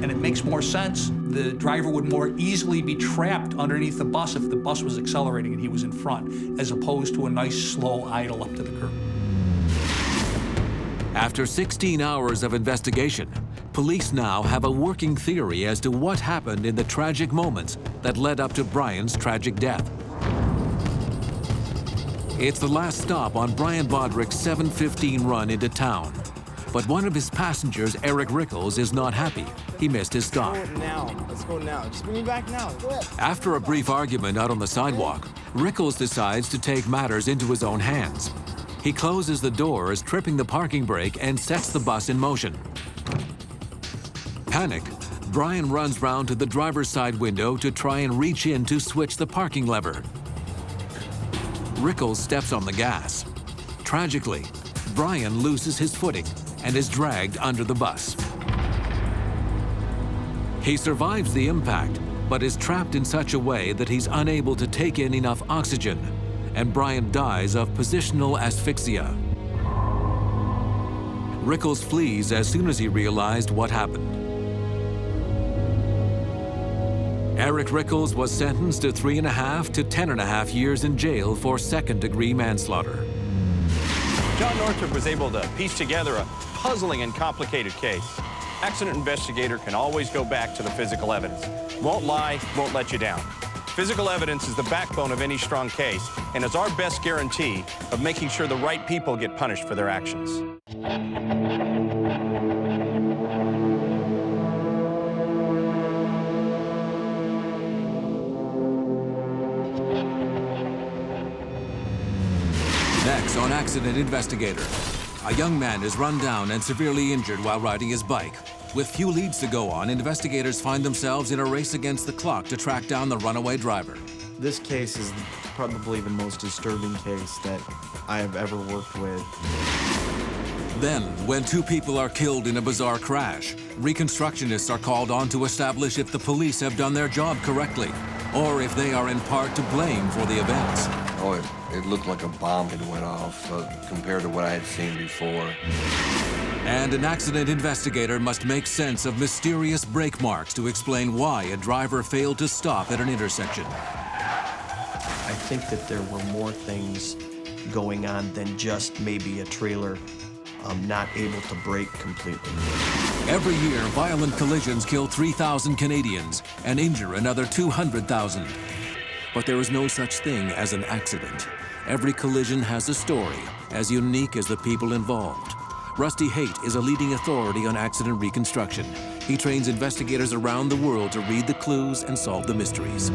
And it makes more sense. The driver would more easily be trapped underneath the bus if the bus was accelerating and he was in front, as opposed to a nice slow idle up to the curb. After 16 hours of investigation, police now have a working theory as to what happened in the tragic moments that led up to Brian's tragic death. It's the last stop on Brian Bodrick's 7:15 run into town. But one of his passengers, Eric Rickles, is not happy. He missed his stop. Let's go now. Let's go now. Just bring me back now. Go ahead. After a brief argument out on the sidewalk, Rickles decides to take matters into his own hands. He closes the doors, tripping the parking brake, and sets the bus in motion. Panicked, Brian runs round to the driver's side window to try and reach in to switch the parking lever. Rickles steps on the gas. Tragically, Brian loses his footing and is dragged under the bus. He survives the impact, but is trapped in such a way that he's unable to take in enough oxygen, and Bryant dies of positional asphyxia. Rickles flees as soon as he realized what happened. Eric Rickles was sentenced to 3.5 to 10.5 years in jail for second-degree manslaughter. John Northrop was able to piece together a puzzling and complicated case. Accident Investigator can always go back to the physical evidence. Won't lie, won't let you down. Physical evidence is the backbone of any strong case and is our best guarantee of making sure the right people get punished for their actions. Next on Accident Investigator, a young man is run down and severely injured while riding his bike. With few leads to go on, investigators find themselves in a race against the clock to track down the runaway driver. This case is probably the most disturbing case that I have ever worked with. Then, when two people are killed in a bizarre crash, reconstructionists are called on to establish if the police have done their job correctly, or if they are in part to blame for the events. Oh, it looked like a bomb had went off compared to what I had seen before. And an accident investigator must make sense of mysterious brake marks to explain why a driver failed to stop at an intersection. I think that there were more things going on than just maybe a trailer not able to brake completely. Every year, violent collisions kill 3,000 Canadians and injure another 200,000. But there is no such thing as an accident. Every collision has a story, as unique as the people involved. Rusty Haight is a leading authority on accident reconstruction. He trains investigators around the world to read the clues and solve the mysteries.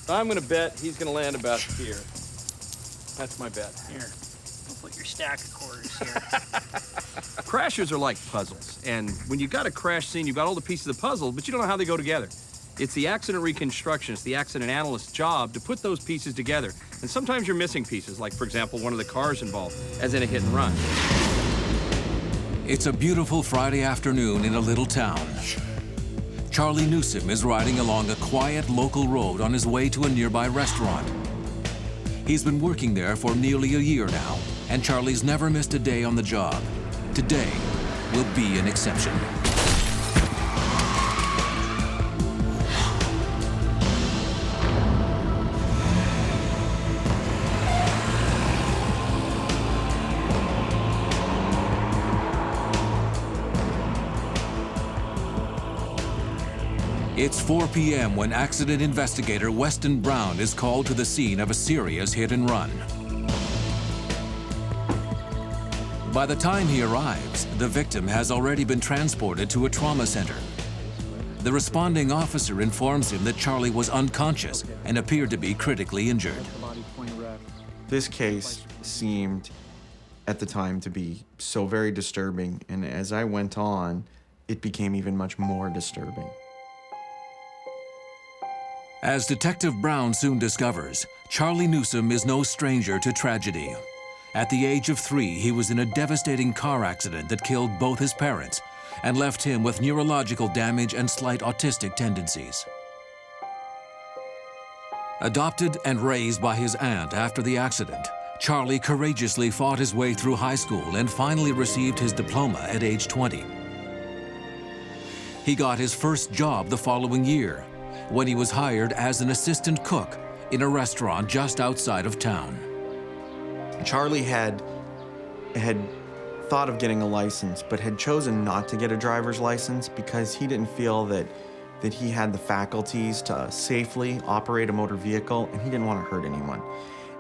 I'm going to bet he's going to land about here. That's my bet. Here, I'll put your stack of quarters here. Crashes are like puzzles, and when you've got a crash scene, you've got all the pieces of the puzzle, but you don't know how they go together. It's the accident reconstructionist, the accident analyst's job to put those pieces together. And sometimes you're missing pieces, like, for example, one of the cars involved, as in a hit and run. It's a beautiful Friday afternoon in a little town. Charlie Newsom is riding along a quiet local road on his way to a nearby restaurant. He's been working there for nearly a year now, and Charlie's never missed a day on the job. Today will be an exception. It's 4 p.m. when accident investigator Weston Brown is called to the scene of a serious hit and run. By the time he arrives, the victim has already been transported to a trauma center. The responding officer informs him that Charlie was unconscious and appeared to be critically injured. This case seemed, at the time, to be so very disturbing, and as I went on, it became even much more disturbing. As Detective Brown soon discovers, Charlie Newsom is no stranger to tragedy. At the age of 3, he was in a devastating car accident that killed both his parents and left him with neurological damage and slight autistic tendencies. Adopted and raised by his aunt after the accident, Charlie courageously fought his way through high school and finally received his diploma at age 20. He got his first job the following year, when he was hired as an assistant cook in a restaurant just outside of town. Charlie had thought of getting a license, but had chosen not to get a driver's license because he didn't feel that he had the faculties to safely operate a motor vehicle, and he didn't want to hurt anyone.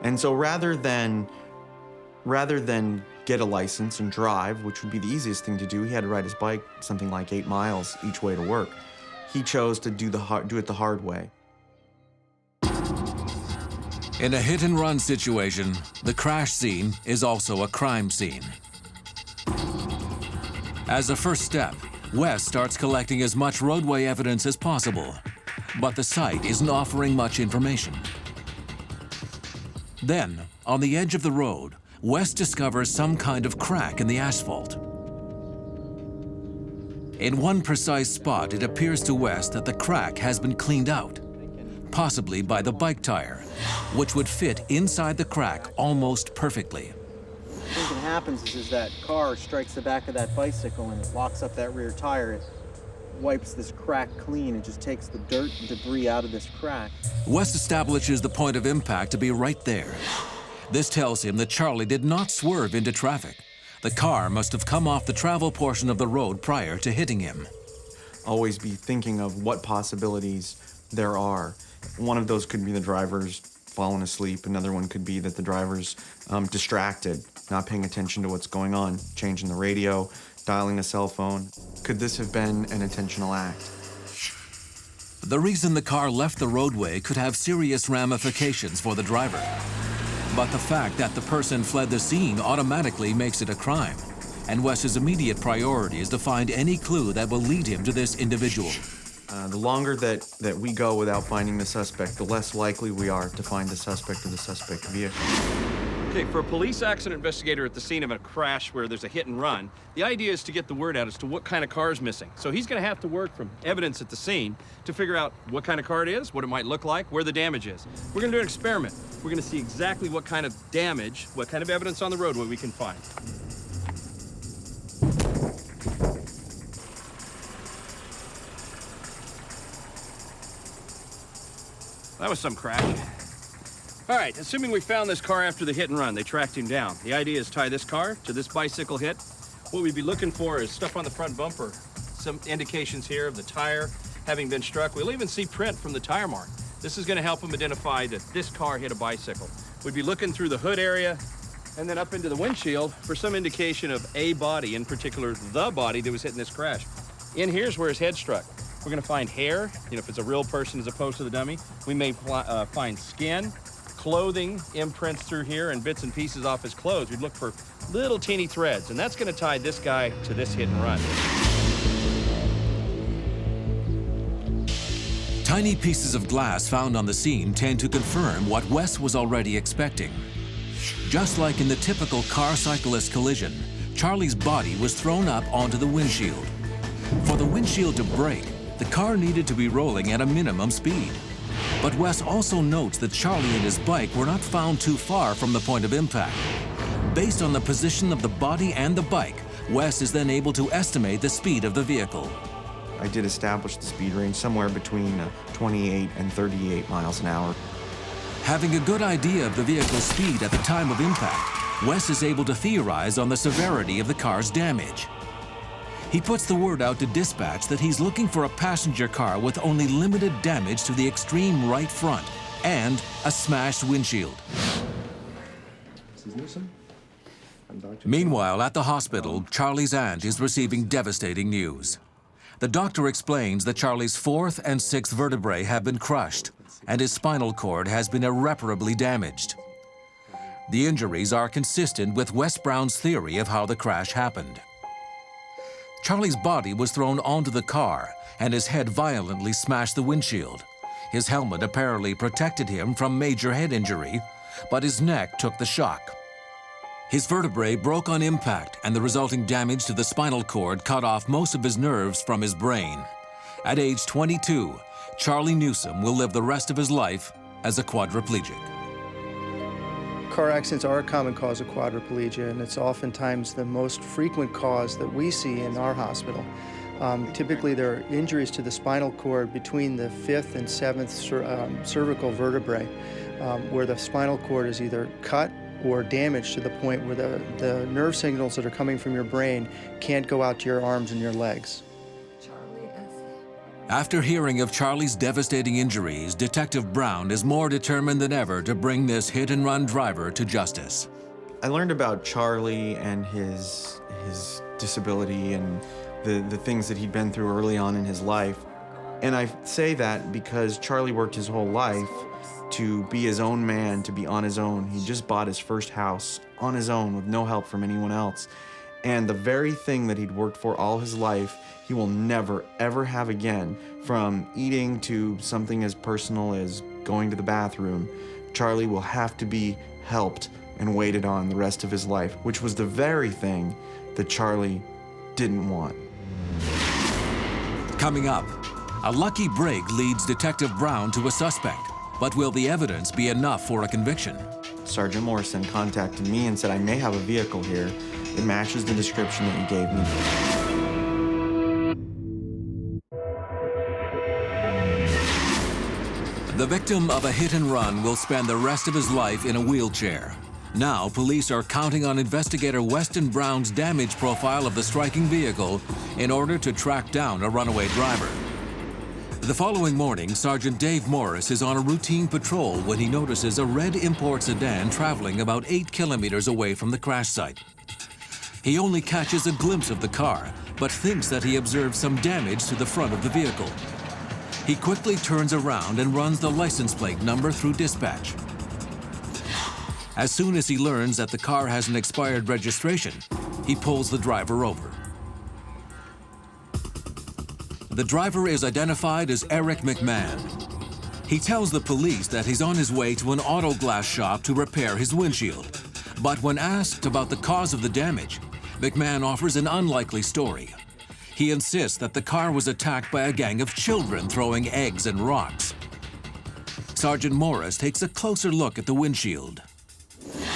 And so rather than get a license and drive, which would be the easiest thing to do, he had to ride his bike something like 8 miles each way to work. He chose to do it the hard way. In a hit-and-run situation, the crash scene is also a crime scene. As a first step, Wes starts collecting as much roadway evidence as possible, but the site isn't offering much information. Then, on the edge of the road, Wes discovers some kind of crack in the asphalt. In one precise spot, it appears to Wes that the crack has been cleaned out, possibly by the bike tire, which would fit inside the crack almost perfectly. I think what happens is that car strikes the back of that bicycle and it locks up that rear tire. It wipes this crack clean and just takes the dirt and debris out of this crack. Wes establishes the point of impact to be right there. This tells him that Charlie did not swerve into traffic. The car must have come off the travel portion of the road prior to hitting him. Always be thinking of what possibilities there are. One of those could be the driver's fallen asleep. Another one could be that the driver's distracted, not paying attention to what's going on, changing the radio, dialing a cell phone. Could this have been an intentional act? The reason the car left the roadway could have serious ramifications for the driver. But the fact that the person fled the scene automatically makes it a crime. And Wes's immediate priority is to find any clue that will lead him to this individual. The longer that we go without finding the suspect, the less likely we are to find the suspect or the suspect vehicle. Okay, for a police accident investigator at the scene of a crash where there's a hit and run, the idea is to get the word out as to what kind of car is missing. So he's going to have to work from evidence at the scene to figure out what kind of car it is, what it might look like, where the damage is. We're going to do an experiment. We're going to see exactly what kind of damage, what kind of evidence on the roadway we can find. That was some crash. All right, assuming we found this car after the hit and run, they tracked him down. The idea is tie this car to this bicycle hit. What we'd be looking for is stuff on the front bumper, some indications here of the tire having been struck. We'll even see print from the tire mark. This is gonna help them identify that this car hit a bicycle. We'd be looking through the hood area and then up into the windshield for some indication of a body, in particular, the body that was hit in this crash. In here's where his head struck. We're gonna find hair, if it's a real person as opposed to the dummy. We may find skin, clothing imprints through here, and bits and pieces off his clothes. We'd look for little teeny threads, and that's gonna tie this guy to this hit and run. Tiny pieces of glass found on the scene tend to confirm what Wes was already expecting. Just like in the typical car cyclist collision, Charlie's body was thrown up onto the windshield. For the windshield to break, the car needed to be rolling at a minimum speed. But Wes also notes that Charlie and his bike were not found too far from the point of impact. Based on the position of the body and the bike, Wes is then able to estimate the speed of the vehicle. I did establish the speed range somewhere between 28 and 38 miles an hour. Having a good idea of the vehicle's speed at the time of impact, Wes is able to theorize on the severity of the car's damage. He puts the word out to dispatch that he's looking for a passenger car with only limited damage to the extreme right front and a smashed windshield. Meanwhile, at the hospital, Charlie's aunt is receiving devastating news. The doctor explains that Charlie's 4th and 6th vertebrae have been crushed, and his spinal cord has been irreparably damaged. The injuries are consistent with Wes Brown's theory of how the crash happened. Charlie's body was thrown onto the car, and his head violently smashed the windshield. His helmet apparently protected him from major head injury, but his neck took the shock. His vertebrae broke on impact, and the resulting damage to the spinal cord cut off most of his nerves from his brain. At age 22, Charlie Newsome will live the rest of his life as a quadriplegic. Car accidents are a common cause of quadriplegia, and it's oftentimes the most frequent cause that we see in our hospital. Typically, there are injuries to the spinal cord between the 5th and 7th cervical vertebrae, where the spinal cord is either cut or damaged to the point where the nerve signals that are coming from your brain can't go out to your arms and your legs. After hearing of Charlie's devastating injuries, Detective Brown is more determined than ever to bring this hit-and-run driver to justice. I learned about Charlie and his disability and the things that he'd been through early on in his life. And I say that because Charlie worked his whole life to be his own man, to be on his own. He just bought his first house on his own with no help from anyone else. And the very thing that he'd worked for all his life, he will never, ever have again. From eating to something as personal as going to the bathroom, Charlie will have to be helped and waited on the rest of his life, which was the very thing that Charlie didn't want. Coming up, a lucky break leads Detective Brown to a suspect, but will the evidence be enough for a conviction? Sergeant Morrison contacted me and said, I may have a vehicle here. It matches the description that you gave me. The victim of a hit and run will spend the rest of his life in a wheelchair. Now, police are counting on investigator Weston Brown's damage profile of the striking vehicle in order to track down a runaway driver. The following morning, Sergeant Dave Morris is on a routine patrol when he notices a red import sedan traveling about 8 kilometers away from the crash site. He only catches a glimpse of the car, but thinks that he observes some damage to the front of the vehicle. He quickly turns around and runs the license plate number through dispatch. As soon as he learns that the car has an expired registration, he pulls the driver over. The driver is identified as Eric McMahon. He tells the police that he's on his way to an auto glass shop to repair his windshield. But when asked about the cause of the damage, McMahon offers an unlikely story. He insists that the car was attacked by a gang of children throwing eggs and rocks. Sergeant Morris takes a closer look at the windshield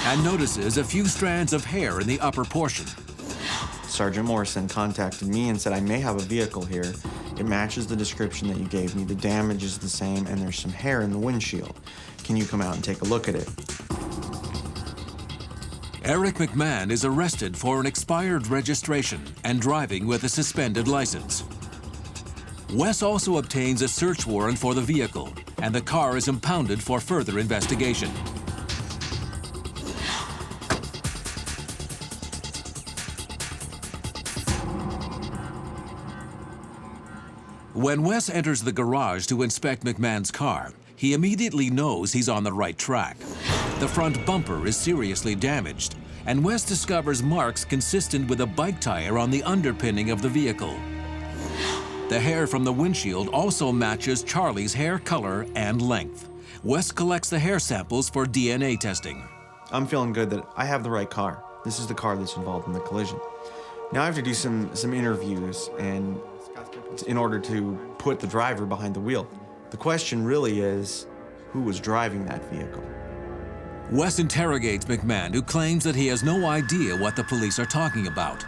and notices a few strands of hair in the upper portion. Sergeant Morrison contacted me and said, I may have a vehicle here. It matches the description that you gave me. The damage is the same, and there's some hair in the windshield. Can you come out and take a look at it? Eric McMahon is arrested for an expired registration and driving with a suspended license. Wes also obtains a search warrant for the vehicle, and the car is impounded for further investigation. When Wes enters the garage to inspect McMahon's car, he immediately knows he's on the right track. The front bumper is seriously damaged, and Wes discovers marks consistent with a bike tire on the underpinning of the vehicle. The hair from the windshield also matches Charlie's hair color and length. Wes collects the hair samples for DNA testing. I'm feeling good that I have the right car. This is the car that's involved in the collision. Now I have to do some interviews and in order to put the driver behind the wheel. The question really is, who was driving that vehicle? Wes interrogates McMahon, who claims that he has no idea what the police are talking about.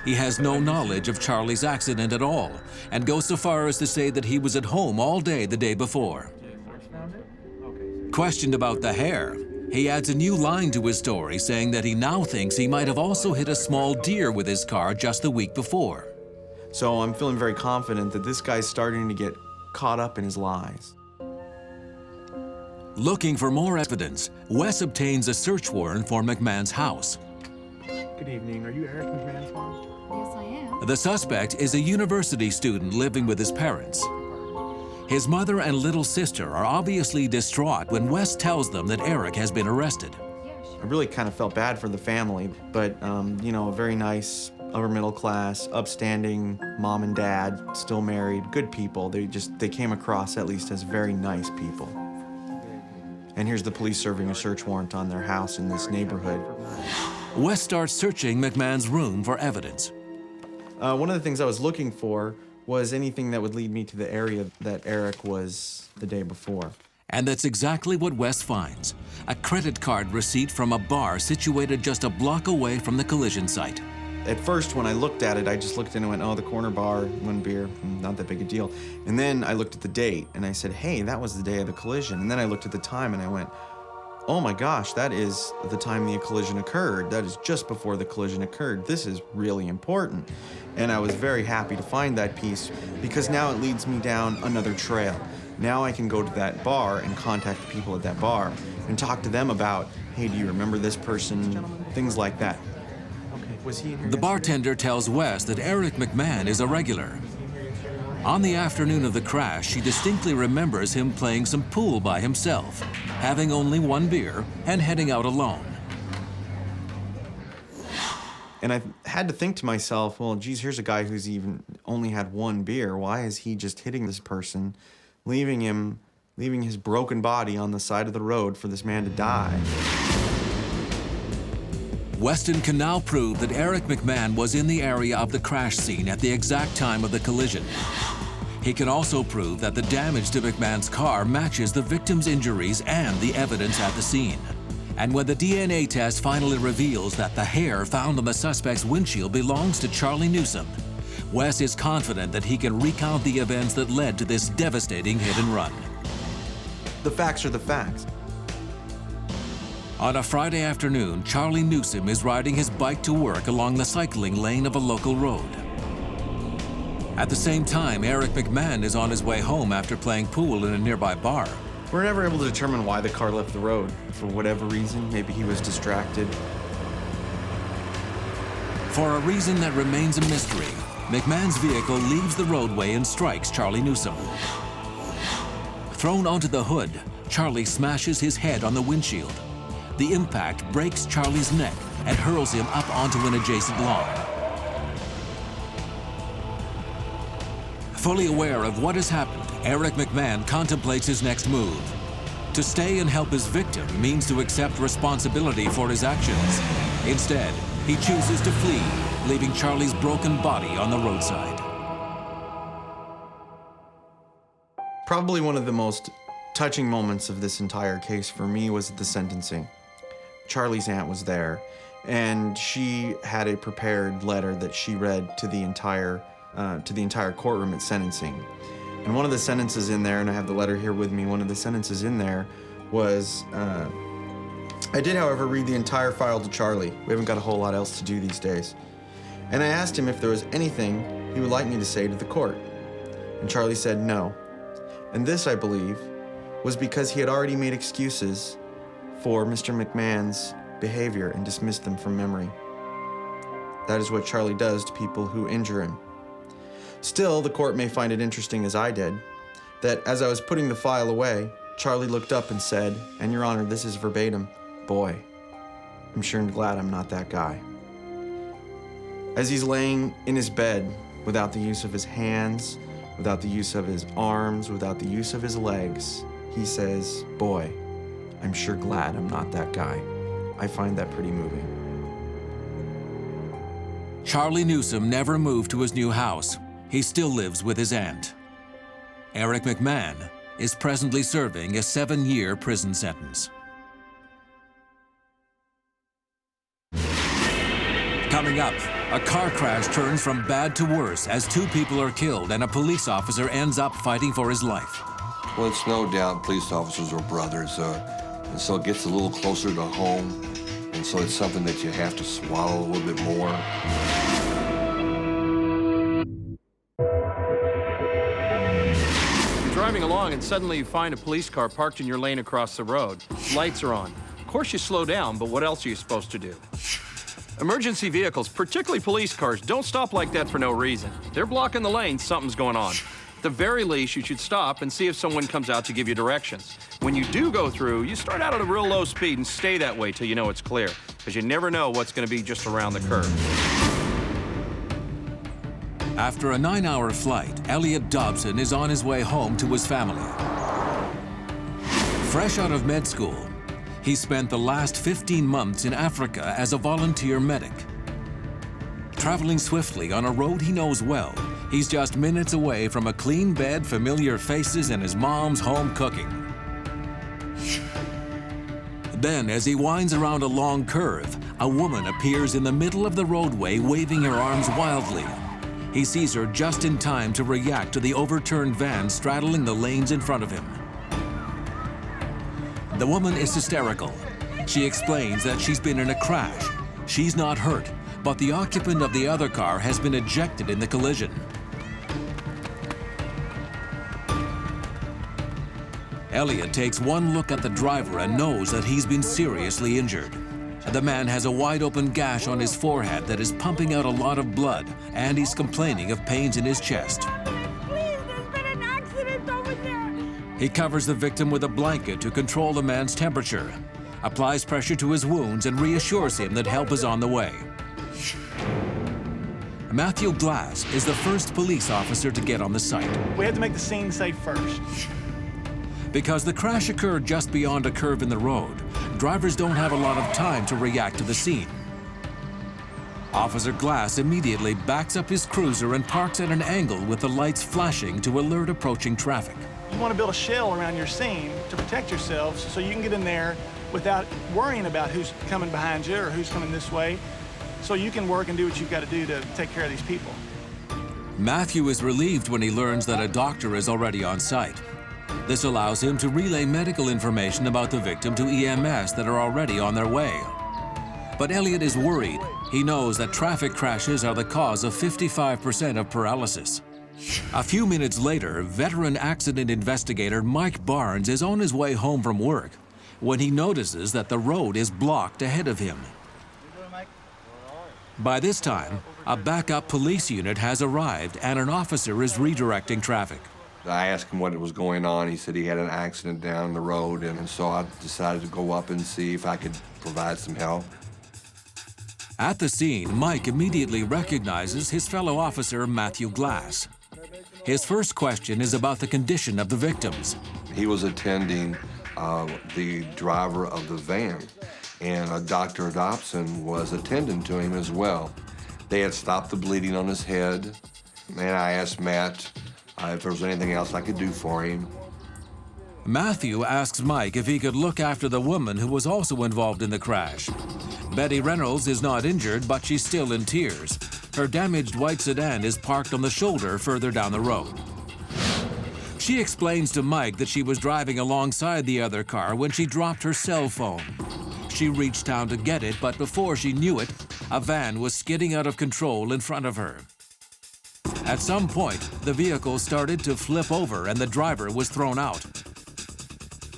He has no knowledge of Charlie's accident at all, and goes so far as to say that he was at home all day the day before. Questioned about the hair, he adds a new line to his story, saying that he now thinks he might have also hit a small deer with his car just the week before. So I'm feeling very confident that this guy's starting to get caught up in his lies. Looking for more evidence, Wes obtains a search warrant for McMahon's house. Good evening. Are you Eric McMahon's mom? Yes, I am. The suspect is a university student living with his parents. His mother and little sister are obviously distraught when Wes tells them that Eric has been arrested. I really kind of felt bad for the family, but, you know, a very nice, upper middle class, upstanding mom and dad, still married, good people. They came across at least as very nice people. And here's the police serving a search warrant on their house in this neighborhood. Wes starts searching McMahon's room for evidence. One of the things I was looking for was anything that would lead me to the area that Eric was the day before. And that's exactly what Wes finds. A credit card receipt from a bar situated just a block away from the collision site. At first, when I looked at it, I just looked in and went, oh, the corner bar, one beer, not that big a deal. And then I looked at the date and I said, hey, that was the day of the collision. And then I looked at the time and I went, oh my gosh, that is the time the collision occurred. That is just before the collision occurred. This is really important. And I was very happy to find that piece because now it leads me down another trail. Now I can go to that bar and contact the people at that bar and talk to them about, hey, do you remember this person? Things like that. Was he in here The bartender tells Wes that Eric McMahon is a regular. On the afternoon of the crash, she distinctly remembers him playing some pool by himself, having only one beer, and heading out alone. And I had to think to myself, well, geez, here's a guy who's even only had one beer. Why is he just hitting this person, leaving his broken body on the side of the road for this man to die? Weston can now prove that Eric McMahon was in the area of the crash scene at the exact time of the collision. He can also prove that the damage to McMahon's car matches the victim's injuries and the evidence at the scene. And when the DNA test finally reveals that the hair found on the suspect's windshield belongs to Charlie Newsome, Wes is confident that he can recount the events that led to this devastating hit and run. The facts are the facts. On a Friday afternoon, Charlie Newsome is riding his bike to work along the cycling lane of a local road. At the same time, Eric McMahon is on his way home after playing pool in a nearby bar. We're never able to determine why the car left the road. For whatever reason, maybe he was distracted. For a reason that remains a mystery, McMahon's vehicle leaves the roadway and strikes Charlie Newsome. Thrown onto the hood, Charlie smashes his head on the windshield. The impact breaks Charlie's neck and hurls him up onto an adjacent lawn. Fully aware of what has happened, Eric McMahon contemplates his next move. To stay and help his victim means to accept responsibility for his actions. Instead, he chooses to flee, leaving Charlie's broken body on the roadside. Probably one of the most touching moments of this entire case for me was the sentencing. Charlie's aunt was there, and she had a prepared letter that she read to the entire courtroom at sentencing. And one of the sentences in there, and I have the letter here with me, one of the sentences in there was, I did, however, read the entire file to Charlie. We haven't got a whole lot else to do these days. And I asked him if there was anything he would like me to say to the court. And Charlie said no. And this, I believe, was because he had already made excuses for Mr. McMahon's behavior and dismissed them from memory. That is what Charlie does to people who injure him. Still, the court may find it interesting, as I did, that as I was putting the file away, Charlie looked up and said, and Your Honor, this is verbatim, "Boy, I'm sure glad I'm not that guy." As he's laying in his bed, without the use of his hands, without the use of his arms, without the use of his legs, he says, "Boy, I'm sure glad I'm not that guy." I find that pretty moving. Charlie Newsome never moved to his new house. He still lives with his aunt. Eric McMahon is presently serving a 7-year prison sentence. Coming up, a car crash turns from bad to worse as 2 people are killed and a police officer ends up fighting for his life. Well, it's no doubt police officers are brothers, and so it gets a little closer to home, and so it's something that you have to swallow a little bit more. Driving along and suddenly you find a police car parked in your lane across the road. Lights are on. Of course you slow down, but what else are you supposed to do? Emergency vehicles, particularly police cars, don't stop like that for no reason. They're blocking the lane, something's going on. At the very least, you should stop and see if someone comes out to give you directions. When you do go through, you start out at a real low speed and stay that way till you know it's clear, because you never know what's going to be just around the curve. After a 9-hour flight, Elliot Dobson is on his way home to his family. Fresh out of med school, he spent the last 15 months in Africa as a volunteer medic. Traveling swiftly on a road he knows well, he's just minutes away from a clean bed, familiar faces, and his mom's home cooking. Then, as he winds around a long curve, a woman appears in the middle of the roadway waving her arms wildly. He sees her just in time to react to the overturned van straddling the lanes in front of him. The woman is hysterical. She explains that she's been in a crash. She's not hurt, but the occupant of the other car has been ejected in the collision. Elliot takes one look at the driver and knows that he's been seriously injured. The man has a wide-open gash on his forehead that is pumping out a lot of blood, and he's complaining of pains in his chest. Please, there's been an accident over there. He covers the victim with a blanket to control the man's temperature, applies pressure to his wounds, and reassures him that help is on the way. Matthew Glass is the first police officer to get on the site. We had to make the scene safe first. Because the crash occurred just beyond a curve in the road, drivers don't have a lot of time to react to the scene. Officer Glass immediately backs up his cruiser and parks at an angle with the lights flashing to alert approaching traffic. You want to build a shell around your scene to protect yourselves so you can get in there without worrying about who's coming behind you or who's coming this way, so you can work and do what you've got to do to take care of these people. Matthew is relieved when he learns that a doctor is already on site. This allows him to relay medical information about the victim to EMS that are already on their way. But Elliot is worried. He knows that traffic crashes are the cause of 55% of paralysis. A few minutes later, veteran accident investigator Mike Barnes is on his way home from work when he notices that the road is blocked ahead of him. By this time, a backup police unit has arrived and an officer is redirecting traffic. I asked him what was going on. He said he had an accident down the road, and so I decided to go up and see if I could provide some help. At the scene, Mike immediately recognizes his fellow officer, Matthew Glass. His first question is about the condition of the victims. He was attending the driver of the van, and Dr. Dobson was attending to him as well. They had stopped the bleeding on his head, and I asked Matt if there was anything else I could do for him. Matthew asks Mike if he could look after the woman who was also involved in the crash. Betty Reynolds is not injured, but she's still in tears. Her damaged white sedan is parked on the shoulder further down the road. She explains to Mike that she was driving alongside the other car when she dropped her cell phone. She reached down to get it, but before she knew it, a van was skidding out of control in front of her. At some point, the vehicle started to flip over and the driver was thrown out.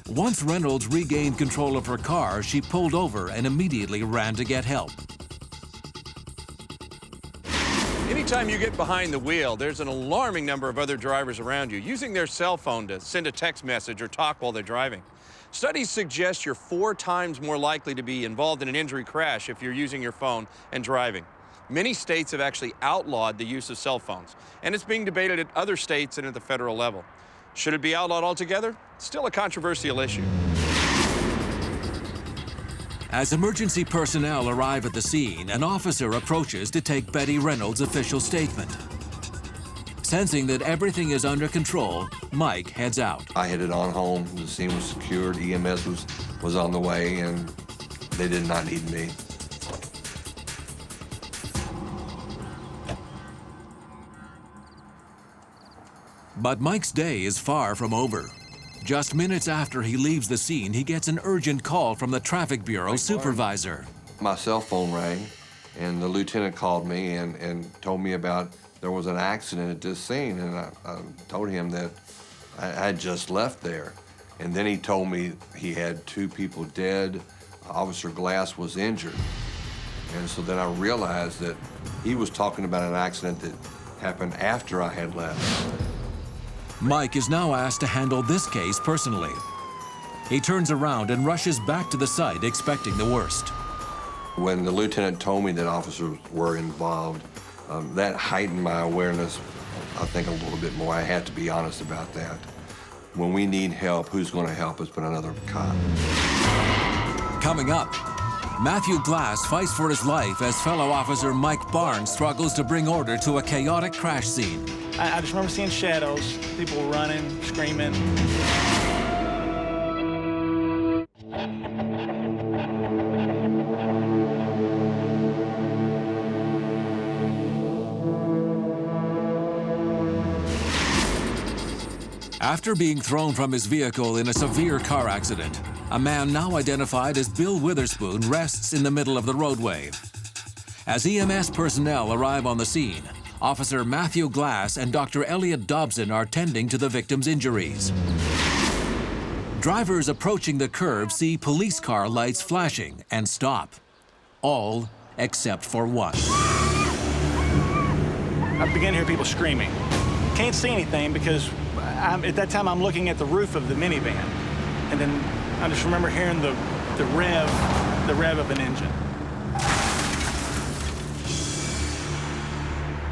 Once Reynolds regained control of her car, she pulled over and immediately ran to get help. Anytime you get behind the wheel, there's an alarming number of other drivers around you using their cell phone to send a text message or talk while they're driving. Studies suggest you're 4 times more likely to be involved in an injury crash if you're using your phone and driving. Many states have actually outlawed the use of cell phones, and it's being debated at other states and at the federal level. Should it be outlawed altogether? Still a controversial issue. As emergency personnel arrive at the scene, an officer approaches to take Betty Reynolds' official statement. Sensing that everything is under control, Mike heads out. I headed on home. The scene was secured. EMS was on the way, and they did not need me. But Mike's day is far from over. Just minutes after he leaves the scene, he gets an urgent call from the Traffic Bureau supervisor. My cell phone rang, and the lieutenant called me and told me about there was an accident at this scene, and I told him that I had just left there. And then he told me he had 2 people dead. Officer Glass was injured. And so then I realized that he was talking about an accident that happened after I had left. Mike is now asked to handle this case personally. He turns around and rushes back to the site, expecting the worst. When the lieutenant told me that officers were involved, that heightened my awareness, I think, a little bit more. I had to be honest about that. When we need help, who's going to help us but another cop? Coming up, Matthew Glass fights for his life as fellow officer Mike Barnes struggles to bring order to a chaotic crash scene. I just remember seeing shadows, people running, screaming. After being thrown from his vehicle in a severe car accident, a man now identified as Bill Witherspoon rests in the middle of the roadway. As EMS personnel arrive on the scene, Officer Matthew Glass and Dr. Elliot Dobson are tending to the victim's injuries. Drivers approaching the curve see police car lights flashing and stop. All except for one. I began to hear people screaming. Can't see anything because at that time I'm looking at the roof of the minivan. And then I just remember hearing the rev of an engine.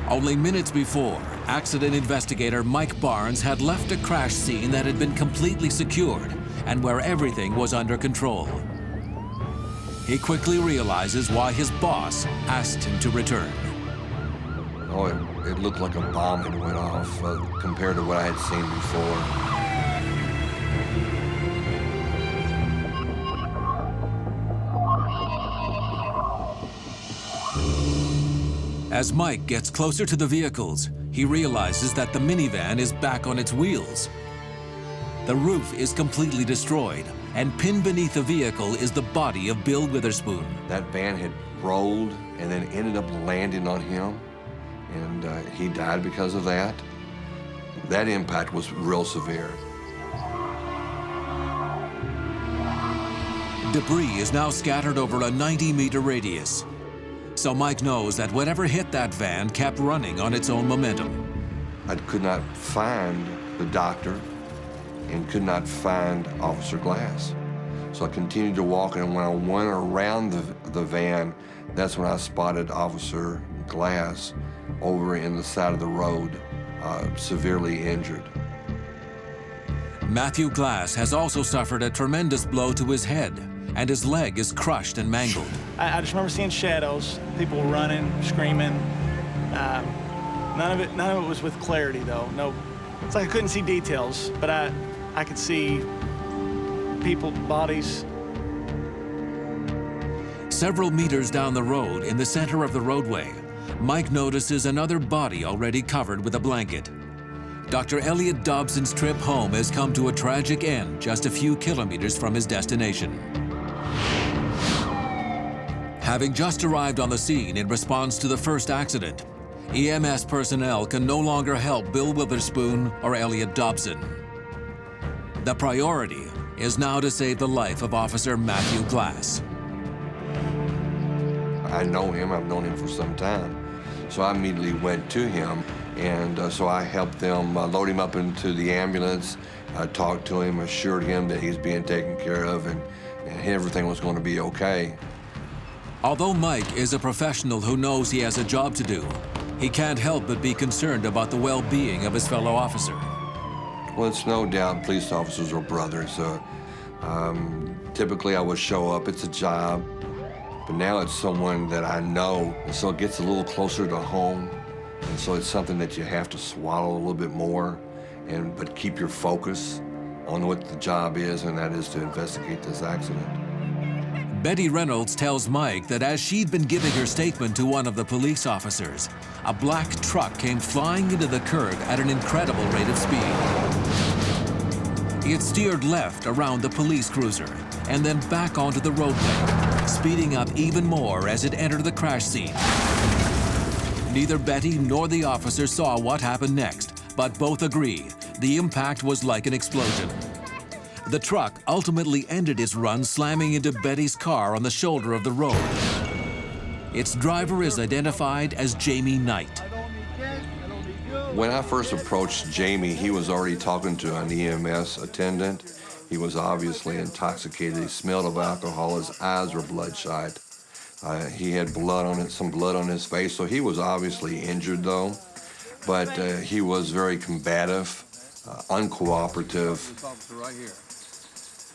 Only minutes before, accident investigator Mike Barnes had left a crash scene that had been completely secured and where everything was under control. He quickly realizes why his boss asked him to return. Oh, it looked like a bomb had went off compared to what I had seen before. As Mike gets closer to the vehicles, he realizes that the minivan is back on its wheels. The roof is completely destroyed, and pinned beneath the vehicle is the body of Bill Witherspoon. That van had rolled and then ended up landing on him, and he died because of that. That impact was real severe. Debris is now scattered over a 90-meter radius. So Mike knows that whatever hit that van kept running on its own momentum. I could not find the doctor and could not find Officer Glass. So I continued to walk, and when I went around the van, that's when I spotted Officer Glass over in the side of the road, severely injured. Matthew Glass has also suffered a tremendous blow to his head, and his leg is crushed and mangled. I just remember seeing shadows, people running, screaming. None of it was with clarity, though. No, it's like I couldn't see details, but I could see people, bodies. Several meters down the road, in the center of the roadway, Mike notices another body already covered with a blanket. Dr. Elliot Dobson's trip home has come to a tragic end just a few kilometers from his destination. Having just arrived on the scene in response to the first accident, EMS personnel can no longer help Bill Witherspoon or Elliot Dobson. The priority is now to save the life of Officer Matthew Glass. I know him, I've known him for some time. So I immediately went to him, and so I helped them load him up into the ambulance. I talked to him, assured him that he's being taken care of, and everything was going to be okay. Although Mike is a professional who knows he has a job to do, he can't help but be concerned about the well-being of his fellow officer. Well, it's no doubt police officers are brothers. Typically I would show up, it's a job, but now it's someone that I know, and so it gets a little closer to home, and so it's something that you have to swallow a little bit more, but keep your focus on what the job is, and that is to investigate this accident. Betty Reynolds tells Mike that as she'd been giving her statement to one of the police officers, a black truck came flying into the curb at an incredible rate of speed. It steered left around the police cruiser and then back onto the roadway, speeding up even more as it entered the crash scene. Neither Betty nor the officer saw what happened next, but both agree the impact was like an explosion. The truck ultimately ended its run slamming into Betty's car on the shoulder of the road. Its driver is identified as Jamie Knight. When I first approached Jamie, he was already talking to an EMS attendant. He was obviously intoxicated. He smelled of alcohol. His eyes were bloodshot. He had blood on it, some blood on his face, so he was obviously injured though. But he was very combative, uncooperative.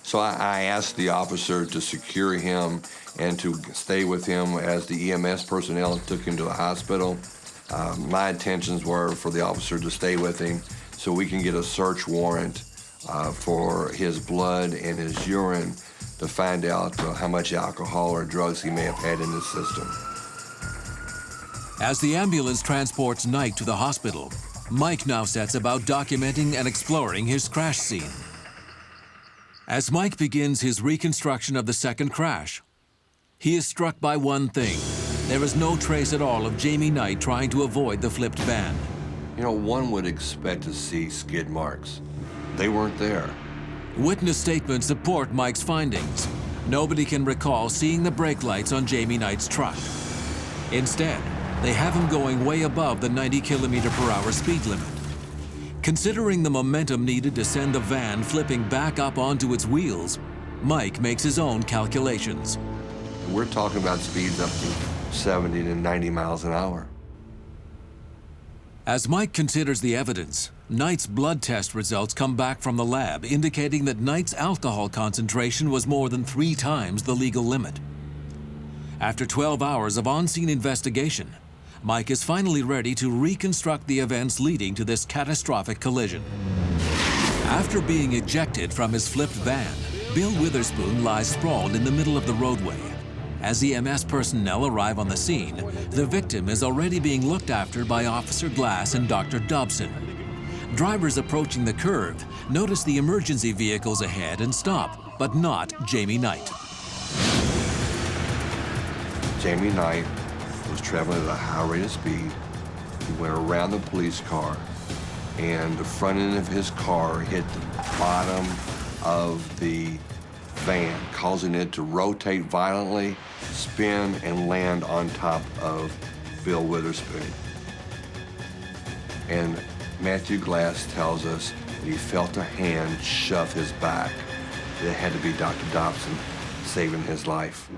So I asked the officer to secure him and to stay with him as the EMS personnel took him to the hospital. My intentions were for the officer to stay with him so we can get a search warrant for his blood and his urine to find out how much alcohol or drugs he may have had in his system. As the ambulance transports Knight to the hospital, Mike now sets about documenting and exploring his crash scene. As Mike begins his reconstruction of the second crash, he is struck by one thing. There is no trace at all of Jamie Knight trying to avoid the flipped van. You know, one would expect to see skid marks. They weren't there. Witness statements support Mike's findings. Nobody can recall seeing the brake lights on Jamie Knight's truck. Instead, they have him going way above the 90km/h speed limit. Considering the momentum needed to send the van flipping back up onto its wheels, Mike makes his own calculations. We're talking about speeds up to 70 to 90 miles an hour. As Mike considers the evidence, Knight's blood test results come back from the lab indicating that Knight's alcohol concentration was more than 3 times the legal limit. After 12 hours of on-scene investigation, Mike is finally ready to reconstruct the events leading to this catastrophic collision. After being ejected from his flipped van, Bill Witherspoon lies sprawled in the middle of the roadway. As EMS personnel arrive on the scene, the victim is already being looked after by Officer Glass and Dr. Dobson. Drivers approaching the curve notice the emergency vehicles ahead and stop, but not Jamie Knight. Jamie Knight was traveling at a high rate of speed. He went around the police car, and the front end of his car hit the bottom of the van, causing it to rotate violently, spin, and land on top of Bill Witherspoon. And Matthew Glass tells us that he felt a hand shove his back. It had to be Dr. Dobson saving his life.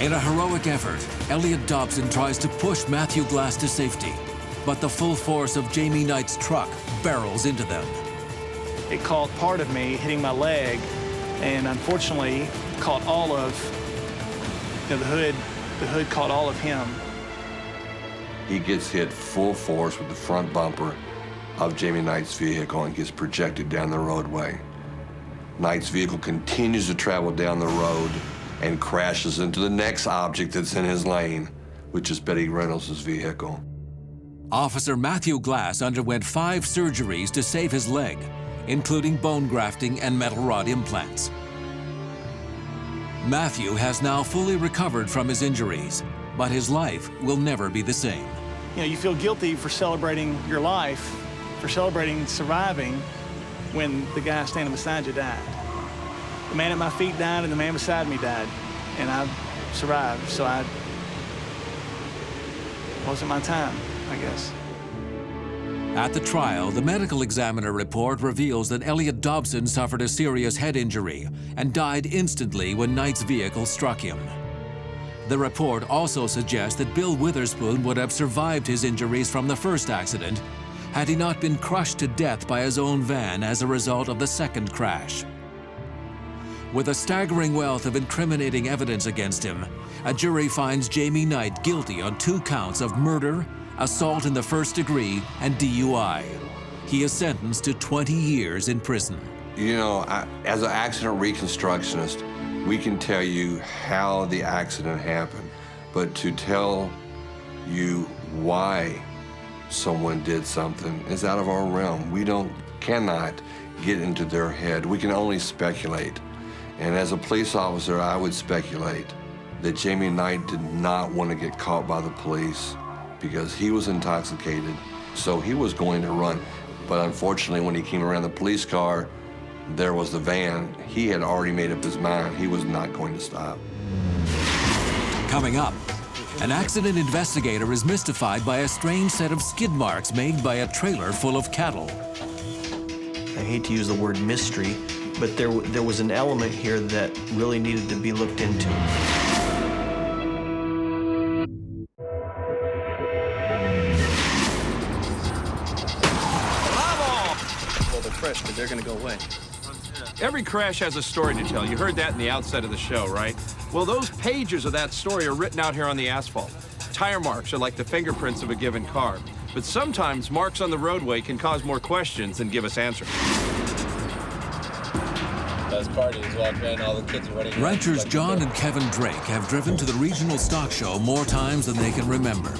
In a heroic effort, Elliot Dobson tries to push Matthew Glass to safety, but the full force of Jamie Knight's truck barrels into them. It caught part of me hitting my leg, and unfortunately caught all of the hood. The hood caught all of him. He gets hit full force with the front bumper of Jamie Knight's vehicle and gets projected down the roadway. Knight's vehicle continues to travel down the road and crashes into the next object that's in his lane, which is Betty Reynolds' vehicle. Officer Matthew Glass underwent 5 surgeries to save his leg, including bone grafting and metal rod implants. Matthew has now fully recovered from his injuries, but his life will never be the same. You know, you feel guilty for celebrating your life, for celebrating surviving, when the guy standing beside you died. The man at my feet died and the man beside me died, and I survived, so it wasn't my time, I guess. At the trial, the medical examiner report reveals that Elliot Dobson suffered a serious head injury and died instantly when Knight's vehicle struck him. The report also suggests that Bill Witherspoon would have survived his injuries from the first accident had he not been crushed to death by his own van as a result of the second crash. With a staggering wealth of incriminating evidence against him, a jury finds Jamie Knight guilty on 2 counts of murder, assault in the first degree, and DUI. He is sentenced to 20 years in prison. You know, as an accident reconstructionist, we can tell you how the accident happened, but to tell you why someone did something is out of our realm. We cannot get into their head. We can only speculate. And as a police officer, I would speculate that Jamie Knight did not want to get caught by the police because he was intoxicated, so he was going to run. But unfortunately, when he came around the police car, there was the van. He had already made up his mind. He was not going to stop. Coming up, an accident investigator is mystified by a strange set of skid marks made by a trailer full of cattle. I hate to use the word mystery, but there was an element here that really needed to be looked into. Well, they're fresh, but they're gonna go away. Every crash has a story to tell. You heard that in the outset of the show, right? Well, those pages of that story are written out here on the asphalt. Tire marks are like the fingerprints of a given car. But sometimes marks on the roadway can cause more questions than give us answers. Best part is walking around, all the kids are running. Ranchers John and Kevin Drake have driven to the regional stock show more times than they can remember.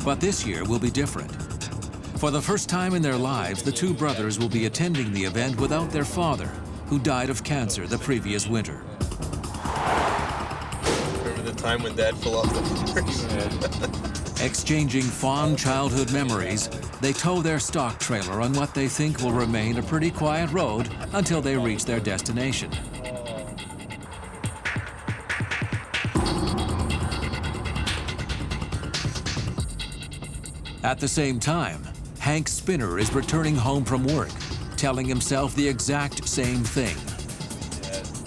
But this year will be different. For the first time in their lives, the 2 brothers will be attending the event without their father, who died of cancer the previous winter. Remember the time when Dad fell off the horse? Exchanging fond childhood memories, they tow their stock trailer on what they think will remain a pretty quiet road until they reach their destination. At the same time, Hank Spinner is returning home from work, telling himself the exact same thing.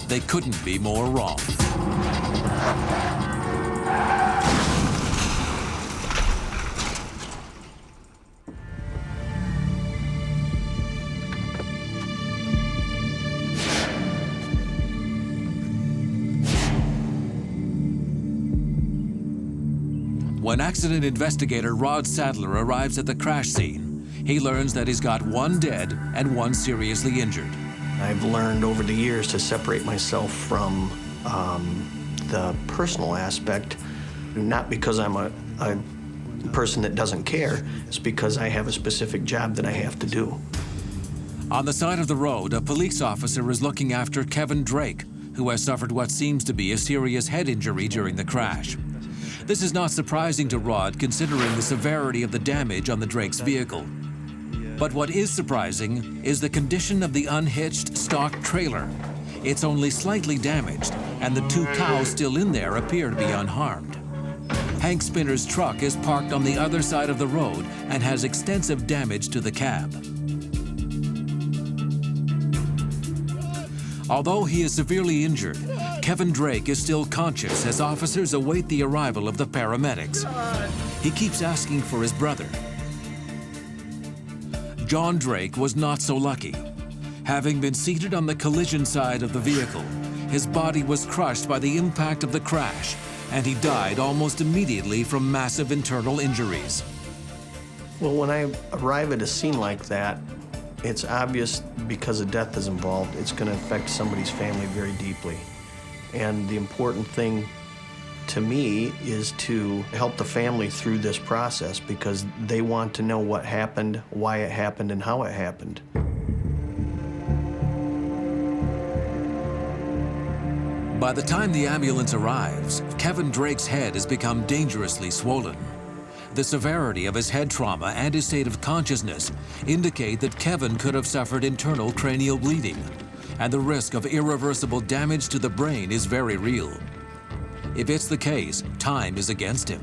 They couldn't be more wrong. When accident investigator Rod Sadler arrives at the crash scene, he learns that he's got one dead and one seriously injured. I've learned over the years to separate myself from the personal aspect, not because I'm a person that doesn't care, it's because I have a specific job that I have to do. On the side of the road, a police officer is looking after Kevin Drake, who has suffered what seems to be a serious head injury during the crash. This is not surprising to Rod, considering the severity of the damage on the Drake's vehicle. But what is surprising is the condition of the unhitched stock trailer. It's only slightly damaged, and the two cows still in there appear to be unharmed. Hank Spinner's truck is parked on the other side of the road and has extensive damage to the cab. Although he is severely injured, Kevin Drake is still conscious as officers await the arrival of the paramedics. He keeps asking for his brother. John Drake was not so lucky. Having been seated on the collision side of the vehicle, his body was crushed by the impact of the crash, and he died almost immediately from massive internal injuries. Well, when I arrive at a scene like that, it's obvious because a death is involved, it's going to affect somebody's family very deeply. And the important thing to me is to help the family through this process because they want to know what happened, why it happened, and how it happened. By the time the ambulance arrives, Kevin Drake's head has become dangerously swollen. The severity of his head trauma and his state of consciousness indicate that Kevin could have suffered internal cranial bleeding, and the risk of irreversible damage to the brain is very real. If it's the case, time is against him.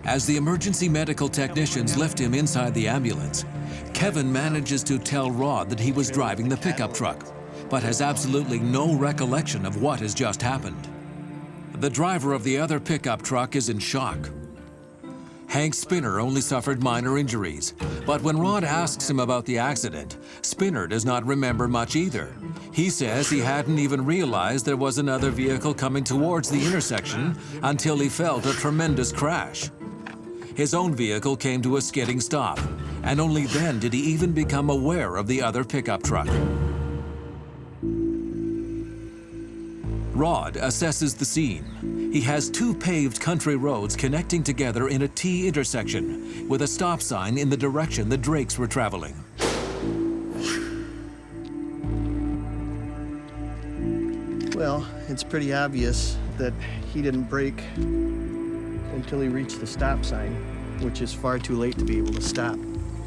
As the emergency medical technicians lift him inside the ambulance, Kevin manages to tell Rod that he was driving the pickup truck, but has absolutely no recollection of what has just happened. The driver of the other pickup truck is in shock. Hank Spinner only suffered minor injuries, but when Rod asks him about the accident, Spinner does not remember much either. He says he hadn't even realized there was another vehicle coming towards the intersection until he felt a tremendous crash. His own vehicle came to a skidding stop, and only then did he even become aware of the other pickup truck. Rod assesses the scene. He has two paved country roads connecting together in a T intersection with a stop sign in the direction the Drakes were traveling. Well, it's pretty obvious that he didn't brake until he reached the stop sign, which is far too late to be able to stop.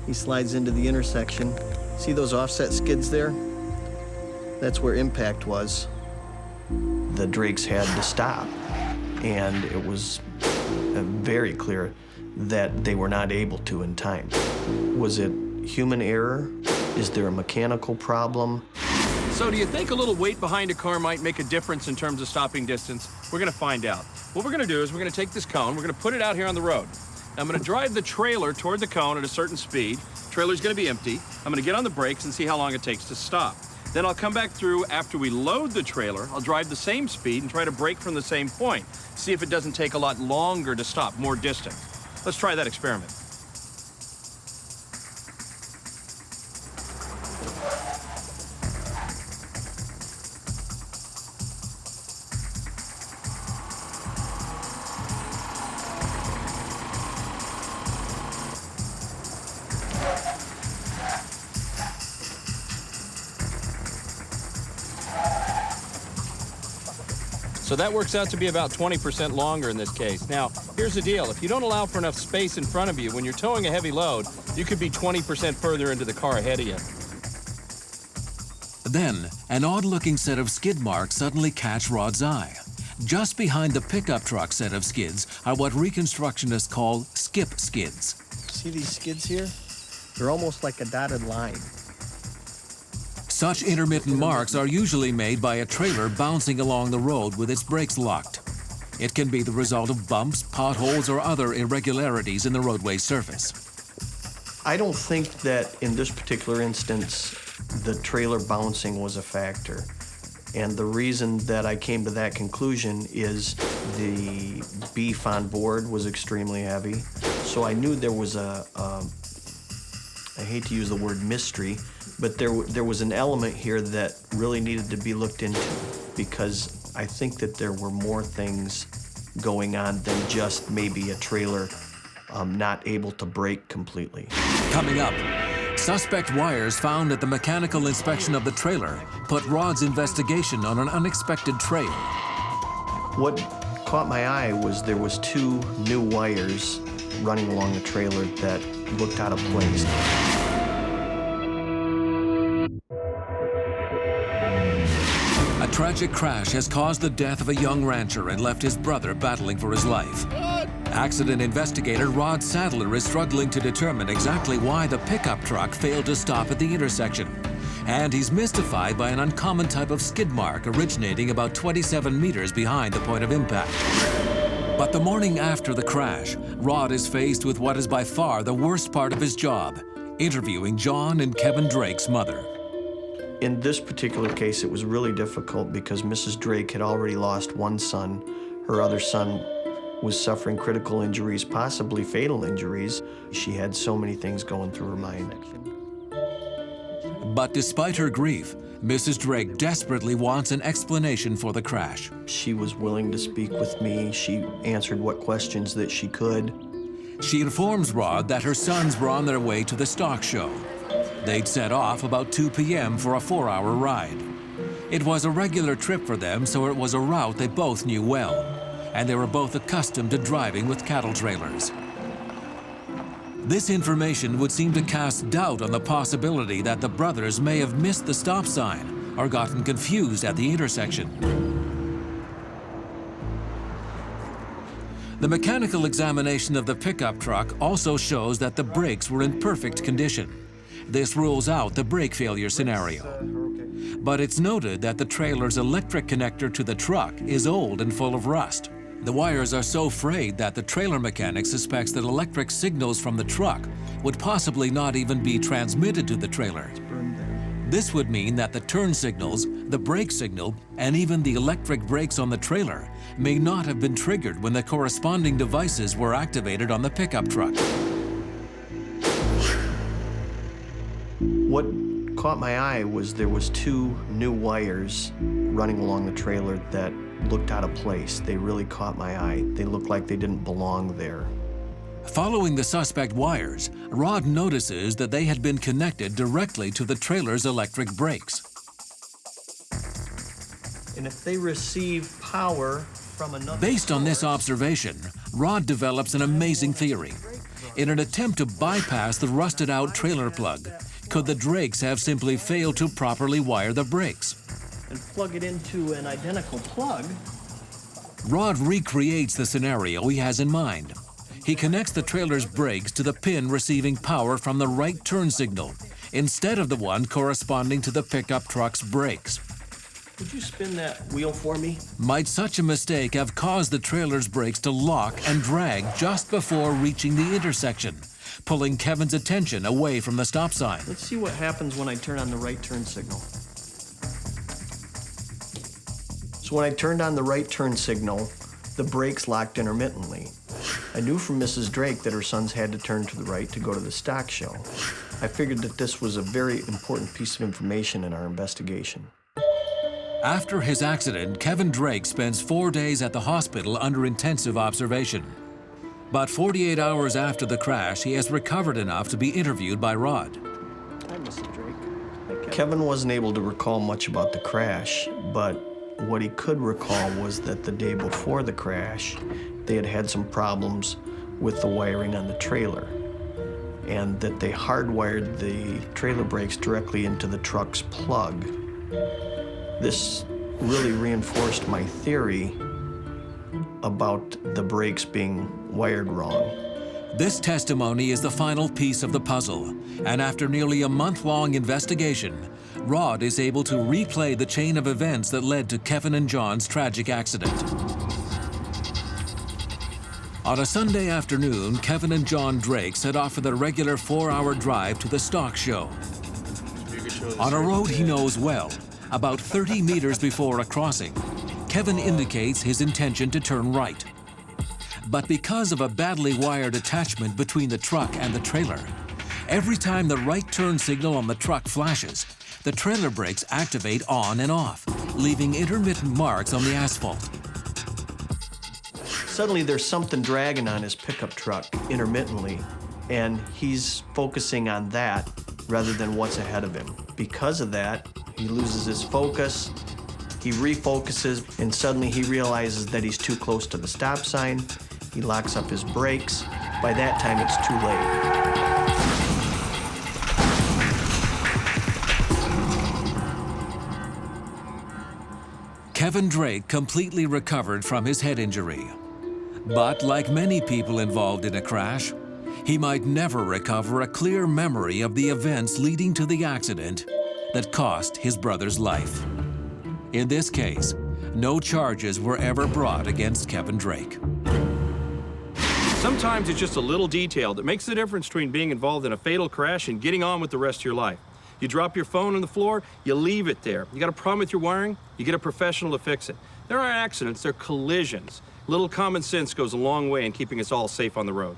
He slides into the intersection. See those offset skids there? That's where impact was. The Drakes had to stop, and it was very clear that they were not able to in time. Was it human error? Is there a mechanical problem? So do you think a little weight behind a car might make a difference in terms of stopping distance? We're going to find out. What we're going to do is we're going to take this cone, we're going to put it out here on the road. I'm going to drive the trailer toward the cone at a certain speed. Trailer's going to be empty. I'm going to get on the brakes and see how long it takes to stop. Then I'll come back through after we load the trailer. I'll drive the same speed and try to brake from the same point. See if it doesn't take a lot longer to stop, more distant. Let's try that experiment. So that works out to be about 20% longer in this case. Now, here's the deal. If you don't allow for enough space in front of you, when you're towing a heavy load, you could be 20% further into the car ahead of you. Then, an odd-looking set of skid marks suddenly catch Rod's eye. Just behind the pickup truck set of skids are what reconstructionists call skip skids. See these skids here? They're almost like a dotted line. Such intermittent marks are usually made by a trailer bouncing along the road with its brakes locked. It can be the result of bumps, potholes, or other irregularities in the roadway surface. I don't think that in this particular instance, the trailer bouncing was a factor. And the reason that I came to that conclusion is the beef on board was extremely heavy. So I knew there was I hate to use the word mystery, but there was an element here that really needed to be looked into, because I think that there were more things going on than just maybe a trailer not able to brake completely. Coming up, suspect wires found at the mechanical inspection of the trailer put Rod's investigation on an unexpected trail. What caught my eye was there was 2 new wires running along the trailer that looked out of place. A tragic crash has caused the death of a young rancher and left his brother battling for his life. Accident investigator Rod Sadler is struggling to determine exactly why the pickup truck failed to stop at the intersection. And he's mystified by an uncommon type of skid mark originating about 27 meters behind the point of impact. But the morning after the crash, Rod is faced with what is by far the worst part of his job, interviewing John and Kevin Drake's mother. In this particular case, it was really difficult because Mrs. Drake had already lost one son. Her other son was suffering critical injuries, possibly fatal injuries. She had so many things going through her mind. But despite her grief, Mrs. Drake desperately wants an explanation for the crash. She was willing to speak with me. She answered what questions that she could. She informs Rod that her sons were on their way to the stock show. They'd set off about 2 p.m. for a 4-hour ride. It was a regular trip for them, so it was a route they both knew well, and they were both accustomed to driving with cattle trailers. This information would seem to cast doubt on the possibility that the brothers may have missed the stop sign or gotten confused at the intersection. The mechanical examination of the pickup truck also shows that the brakes were in perfect condition. This rules out the brake failure scenario. But it's noted that the trailer's electric connector to the truck is old and full of rust. The wires are so frayed that the trailer mechanic suspects that electric signals from the truck would possibly not even be transmitted to the trailer. This would mean that the turn signals, the brake signal, and even the electric brakes on the trailer may not have been triggered when the corresponding devices were activated on the pickup truck. What caught my eye was there was 2 new wires running along the trailer that looked out of place. They really caught my eye. They looked like they didn't belong there. Following the suspect wires, Rod notices that they had been connected directly to the trailer's electric brakes. And if they receive power from another... Based on this observation, Rod develops an amazing theory. In an attempt to bypass the rusted-out trailer plug, could the Drakes have simply failed to properly wire the brakes? And plug it into an identical plug. Rod recreates the scenario he has in mind. He connects the trailer's brakes to the pin receiving power from the right turn signal, instead of the one corresponding to the pickup truck's brakes. Would you spin that wheel for me? Might such a mistake have caused the trailer's brakes to lock and drag just before reaching the intersection, pulling Kevin's attention away from the stop sign? Let's see what happens when I turn on the right turn signal. So when I turned on the right turn signal, the brakes locked intermittently. I knew from Mrs. Drake that her sons had to turn to the right to go to the stock show. I figured that this was a very important piece of information in our investigation. After his accident, Kevin Drake spends 4 days at the hospital under intensive observation. But 48 hours after the crash, he has recovered enough to be interviewed by Rod. Hi, Mrs. Drake. Kevin wasn't able to recall much about the crash, but what he could recall was that the day before the crash, they had had some problems with the wiring on the trailer, and that they hardwired the trailer brakes directly into the truck's plug. This really reinforced my theory about the brakes being wired wrong. This testimony is the final piece of the puzzle, and after nearly a month-long investigation, Rod is able to replay the chain of events that led to Kevin and John's tragic accident. On a Sunday afternoon, Kevin and John Drake set off for their regular 4-hour drive to the stock show. On a road he knows well, About 30 meters before a crossing, Kevin indicates his intention to turn right. But because of a badly wired attachment between the truck and the trailer, every time the right turn signal on the truck flashes, the trailer brakes activate on and off, leaving intermittent marks on the asphalt. Suddenly there's something dragging on his pickup truck intermittently, and he's focusing on that rather than what's ahead of him. Because of that, he loses his focus, he refocuses, and suddenly he realizes that he's too close to the stop sign. He locks up his brakes. By that time, it's too late. Kevin Drake completely recovered from his head injury. But like many people involved in a crash, he might never recover a clear memory of the events leading to the accident that cost his brother's life. In this case, no charges were ever brought against Kevin Drake. Sometimes it's just a little detail that makes the difference between being involved in a fatal crash and getting on with the rest of your life. You drop your phone on the floor, you leave it there. You got a problem with your wiring, you get a professional to fix it. There aren't accidents, they're collisions. Little common sense goes a long way in keeping us all safe on the road.